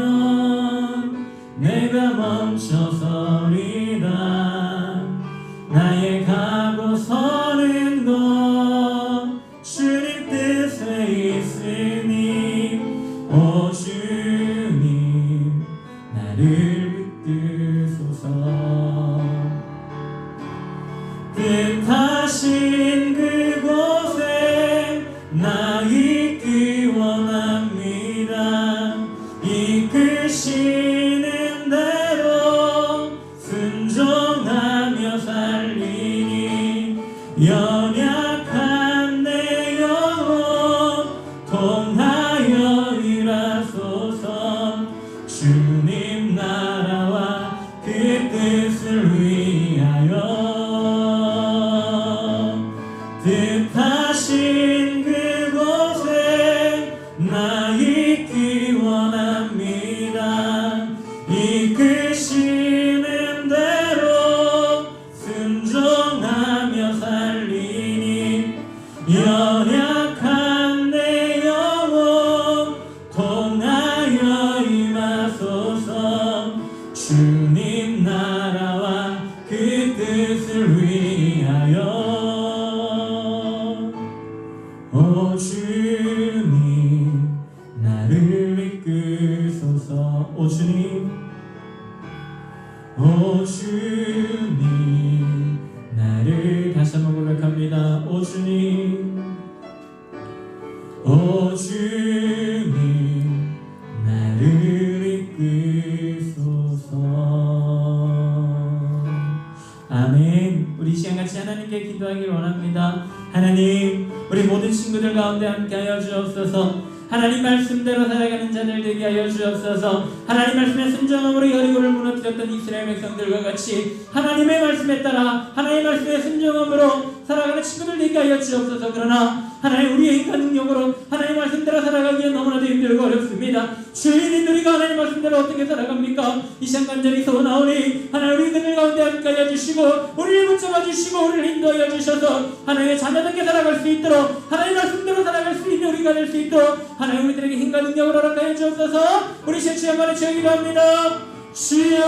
Speaker 3: 내가 멈춰서리다. 나의 가고 서는 것 주님 뜻에 있으니 오 주님 나를 붙드소서. 뜻하신 그곳에 나 있기 원합니다. 이끄시는 대로 순종하며 살리니 연약한 내 영혼 통하여 일하소서. 주님 나라와 그 뜻을 위하여 뜻하신 그곳에 나 있기 원합니다. 이끄시는 대로 순종하며 살리니 연약한 내 영혼 통하여 임하소서. 주님 나라와 그 뜻을 위하여 오 주님 나를 이끄소서. 오 주님 오 주님 나를 다시 한번 고백합니다. 오 주님 오 주님 나를 이끄소서. 아멘. 우리 이 시간같이 하나님께 기도하기를 원합니다. 하나님 우리 모든 친구들 가운데 함께하여 주옵소서. 하나님 말씀대로 살아가는 자들 되게 하여 주옵소서. 하나님 말씀에 순종함으로 여리고를 무너뜨렸던 이스라엘 백성들과 같이 하나님의 말씀에 따라 하나님 말씀에 순종함으로 살아가는 친구들 되게 하여 주옵소서. 그러나 하나님 우리의 인간 능력으로 하나님 말씀대로 살아가기엔 너무나도 힘들고 어렵습니다. 주인인 우리가 하나님 말씀대로 어떻게 살아갑니까? 이 시간 간절히 소원하오니 하나님 우리 그들 가운데 함께하여 주시고 우리를 붙잡아 주시고 우리를 인도하여 주셔서 하나님의 자녀답게 살아갈 수 있도록 하나님 말씀대로 살아갈 수 있는 우리가 될 수 있도록 하나님 우리들에게 힘과 능력을 허락하여 주옵소서. 우리 실체 한번에 주여 합니다. 주여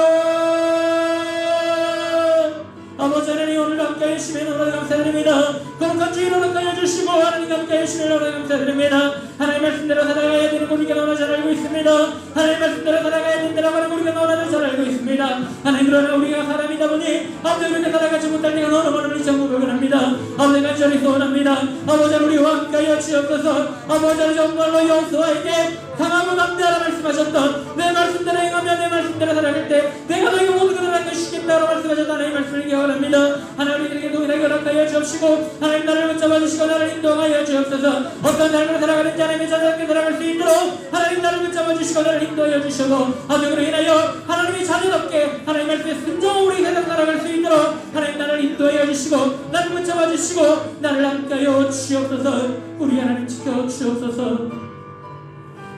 Speaker 3: 아버지 하나님 오늘도 함께하여 주시면 너무나 감사드립니다. 거룩한 주일 허락하여 주시고 하나님 함께하여 주시면 너무나 감사드립니다. 하나님 말씀대로 살아가야 되는 우리가 너무나 잘 알고 있습니다. 하나님 말씀대로 살아가야 된다고 하는 우리가 너무나 잘 알고 있습니다. 하나님 그러나 우리가 사람이다 보니 아버지 그렇게 살아가지 못할 때가 너무 많은 정복을 합니다. 아버지 간절히 소원합니다. 아버지 우리와 함께하여 주옵소서. 아버지 정말로 여호수아에게 강하고 담대하라 말씀하셨던 내 말씀대로 행하며 내 말씀대로 살아갈 때 내가 너희가 모든 것을 할 것이 있겠다고 말씀하셨던 하나님 말씀을 기억합니다. 하나님 우리들에게 동일하게 허락하여 주옵시고 하나님 나를 붙잡아 주시고 나를 인도하여 주옵소서. 어떤 삶을 살아가는지 하나님의 자녀답게 살아갈 수 있도록 하나님 나를 붙잡아 주시고 나를 인도하여 주시고 아버지로 인하여 하나님의 자녀답게 하나님 말씀에 순종으로 이 세상 살아갈 수 있도록 하나님 나를 인도하여 주시고 나를 붙잡아 주시고 나를 함께하여 주옵소서. 우리 하나님 지켜 주옵소서.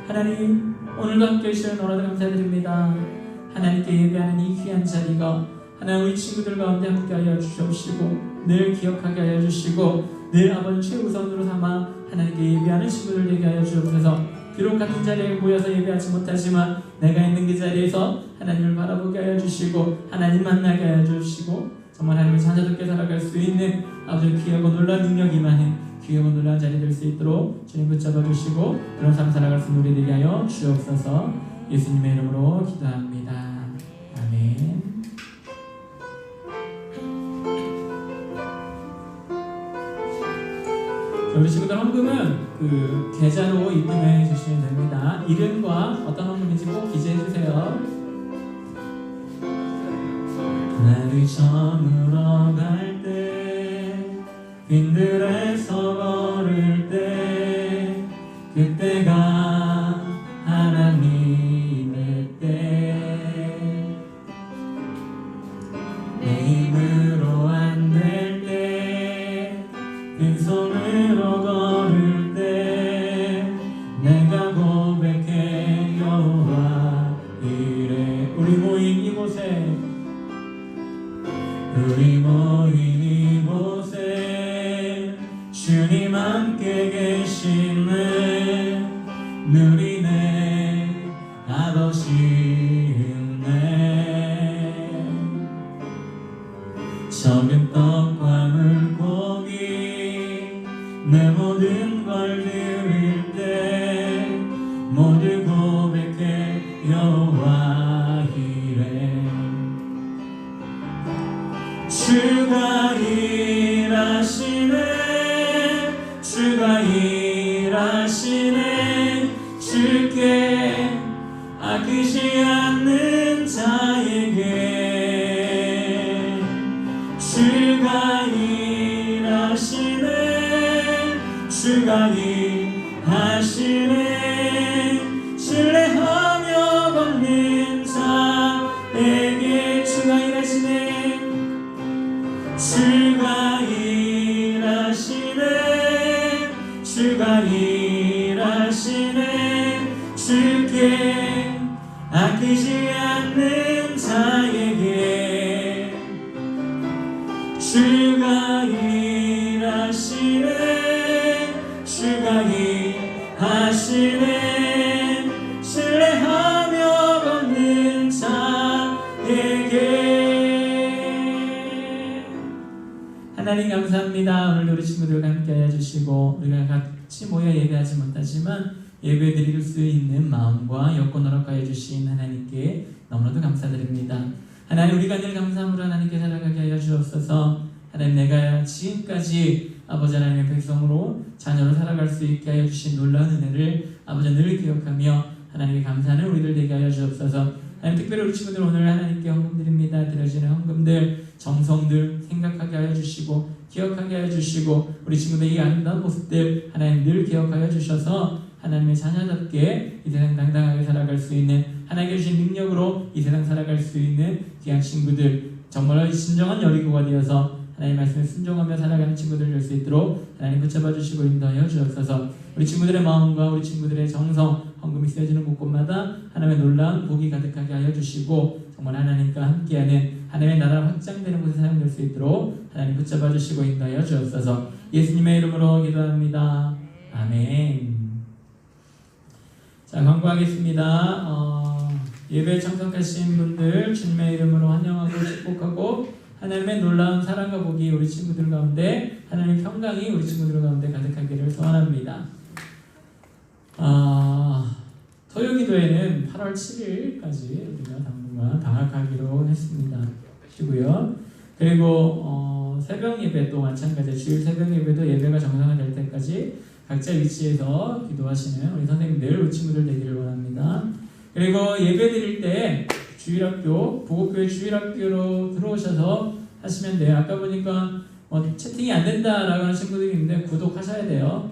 Speaker 3: 하나님 오늘도 함께해 주시는 너무나도 감사드립니다. 하나님께 예배하는 이 귀한 자리가 하나님 우리 친구들 가운데 함께하여 주시옵시고 늘 기억하게 하여 주시고 늘 아버지 최우선으로 삼아 하나님께 예배하는 친구들 되게 하여 주옵소서. 비록 같은 자리에 모여서 예배하지 못하지만 내가 있는 그 자리에서 하나님을 바라보게 하여 주시고 하나님 만나게 하여 주시고 정말 하나님의 자녀답게 살아갈 수 있는 아버지 귀하고 놀라운 능력이 많은 귀하고 놀라운 자리 될 수 있도록 주님 붙잡아 주시고 그런 삶 살아갈 수 있는 우리 되게 하여 주옵소서. 예수님의 이름으로 기도합니다. 아멘. 우리 친구들 헌금은 그 계좌로 입금해 주시면 됩니다. 이름과 어떤 헌금인지 꼭 기재해 주세요. 나를 저물어 갈 때 빈들에서 걸을 때 그때가 하나님의 때 내 힘으로 안 될 때 빈손으로 걸을 때 내가 고백해 여호와 이래. 우리 모인 이곳에 우리 모인 이곳에 주님 함께 계시네. 누리네 아버지네 적은 떡과 물고기 내 모든 걸 드릴 때 모두 고백해 여호와 이래 주가 일하시네 주가 일하시네 주께 아끼지 않는 자에게 주가 일하시네 주가 일하시네 신뢰하며 걷는 자에게 주가 일하시네 주가 일하시네 주가 일하시네 주께 아끼지 않는 자에게 주가 일하시네 주가 일하시네 신뢰하며 걷는 자에게 하나님 감사합니다. 오늘도 우리 친구들과 함께 해주시고 우리가 같이 모여 예배하지 못하지만 예배 드릴 수 있는 마음과 여건 허락하여 주신 하나님께 너무나도 감사드립니다. 하나님 우리가 늘 감사함으로 하나님께 살아가게 하여 주옵소서. 하나님 내가 지금까지 아버지 하나님의 백성으로 자녀로 살아갈 수 있게 하여 주신 놀라운 은혜를 아버지 늘 기억하며 하나님께 감사하는 우리들 되게 하여 주옵소서. 하나님 특별히 우리 친구들 오늘 하나님께 헌금 드립니다. 드려지는 헌금들 정성들 생각하게 하여 주시고 기억하게 하여 주시고 우리 친구들 이 아름다운 모습들 하나님 늘 기억하여 주셔서 하나님의 자녀답게 이 세상 당당하게 살아갈 수 있는 하나님께 주신 능력으로 이 세상 살아갈 수 있는 귀한 친구들 정말 진정한 여리고가 되어서 하나님 말씀에 순종하며 살아가는 친구들 될 수 있도록 하나님 붙잡아 주시고 인도하여 주옵소서. 우리 친구들의 마음과 우리 친구들의 정성 헌금이 쓰여지는 곳곳마다 하나님의 놀라운 복이 가득하게 하여 주시고 정말 하나님과 함께하는 하나님의 나라 확장되는 곳에 사용될 수 있도록 하나님 붙잡아 주시고 인도하여 주옵소서. 예수님의 이름으로 기도합니다. 아멘. 자, 광고하겠습니다. 예배에 참석하신 분들 주님의 이름으로 환영하고 축복하고 하나님의 놀라운 사랑과 복이 우리 친구들 가운데 하나님의 평강이 우리 친구들 가운데 가득하기를 소원합니다. 토요기도회는 8월 7일까지 우리가 당분간 방학하기로 했습니다. 시고요. 그리고 새벽 예배도 마찬가지로 주일 새벽 예배도 예배가 정상화될 때까지 각자 위치에서 기도하시는 우리 선생님들, 우리 친구들 되기를 원합니다. 그리고 예배 드릴 때 주일학교, 부곡교회 주일학교로 들어오셔서 하시면 돼요. 아까 보니까 채팅이 안 된다라고 하는 친구들이 있는데 구독하셔야 돼요.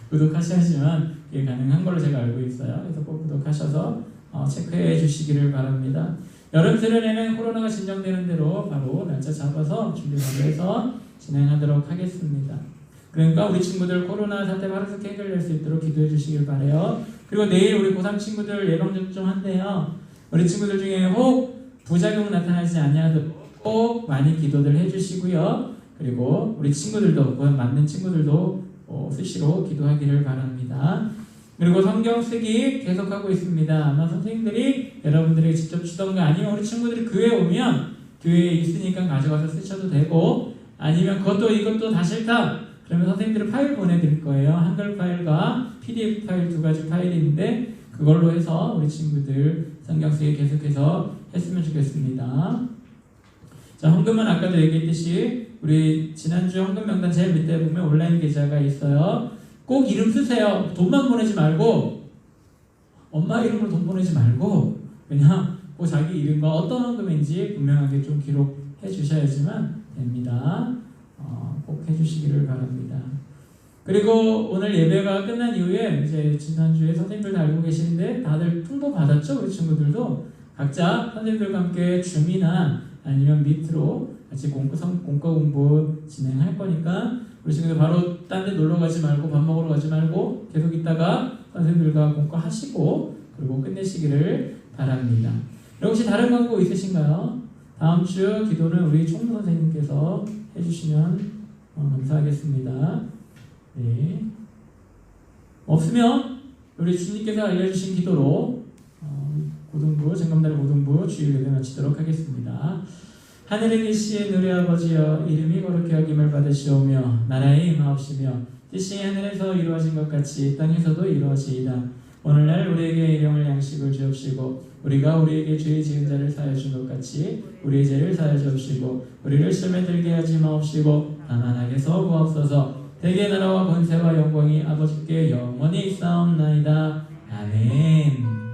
Speaker 3: 구독하셔야지만 이게 가능한 걸로 제가 알고 있어요. 그래서 꼭 구독하셔서 체크해 주시기를 바랍니다. 여름 수련회는 코로나가 진정되는 대로 바로 날짜 잡아서 준비 완료해서 진행하도록 하겠습니다. 그러니까 우리 친구들 코로나 사태 바로속 해결될 수 있도록 기도해 주시길 바라요. 그리고 내일 우리 고3 친구들 예방접종 한대요. 우리 친구들 중에 혹 부작용 나타나지 않냐도록 꼭 많이 기도들 해주시고요. 그리고 우리 친구들도 맞는 친구들도 수시로 기도하기를 바랍니다. 그리고 성경 쓰기 계속하고 있습니다. 아마 선생님들이 여러분들에게 직접 주던가 아니면 우리 친구들이 교회에 오면 교회에 있으니까 가져가서 쓰셔도 되고 아니면 이것도 다 싫다 그러면 선생님들이 파일 보내드릴 거예요. 한글 파일과 PDF 파일 두 가지 파일이 있는데 그걸로 해서 우리 친구들 성경 쓰기 계속해서 했으면 좋겠습니다. 자, 헌금은 아까도 얘기했듯이 우리 지난주 헌금 명단 제일 밑에 보면 온라인 계좌가 있어요. 꼭 이름 쓰세요. 돈만 보내지 말고 엄마 이름으로 돈 보내지 말고 그냥 그 자기 이름과 어떤 헌금인지 분명하게 좀 기록해 주셔야지만 됩니다. 꼭 해주시기를 바랍니다. 그리고 오늘 예배가 끝난 이후에 이제 지난주에 선생님들 다 알고 계시는데 다들 통보 받았죠? 우리 친구들도 각자 선생님들과 함께 줌이나 아니면 미트로 같이 공과 공부 진행할 거니까 우리 친구들 바로 딴 데 놀러 가지 말고 밥 먹으러 가지 말고 계속 있다가 선생님들과 공과 하시고 그리고 끝내시기를 바랍니다. 혹시 다른 광고 있으신가요? 다음 주 기도는 우리 총무 선생님께서 해주시면 감사하겠습니다. 네. 없으면 우리 주님께서 알려주신 기도로 고등부 정감달 고등부 주일 예배 마치도록 하겠습니다. 하늘에 계신 우리 아버지여 이름이 거룩히 여김을 받으시오며 나라의 임하옵시며 뜻이 하늘에서 이루어진 것 같이 땅에서도 이루어지이다. 오늘날 우리에게 일용할 양식을 주옵시고 우리가 우리에게 죄 지은 자를 사하여 준 것 같이 우리의 죄를 사하여 주옵시고 우리를 시험에 들게 하지 마옵시고 다만 악에서 구하옵소서. 대개 나라와 권세와 영광이 아버지께 영원히 있사옵나이다. 아멘.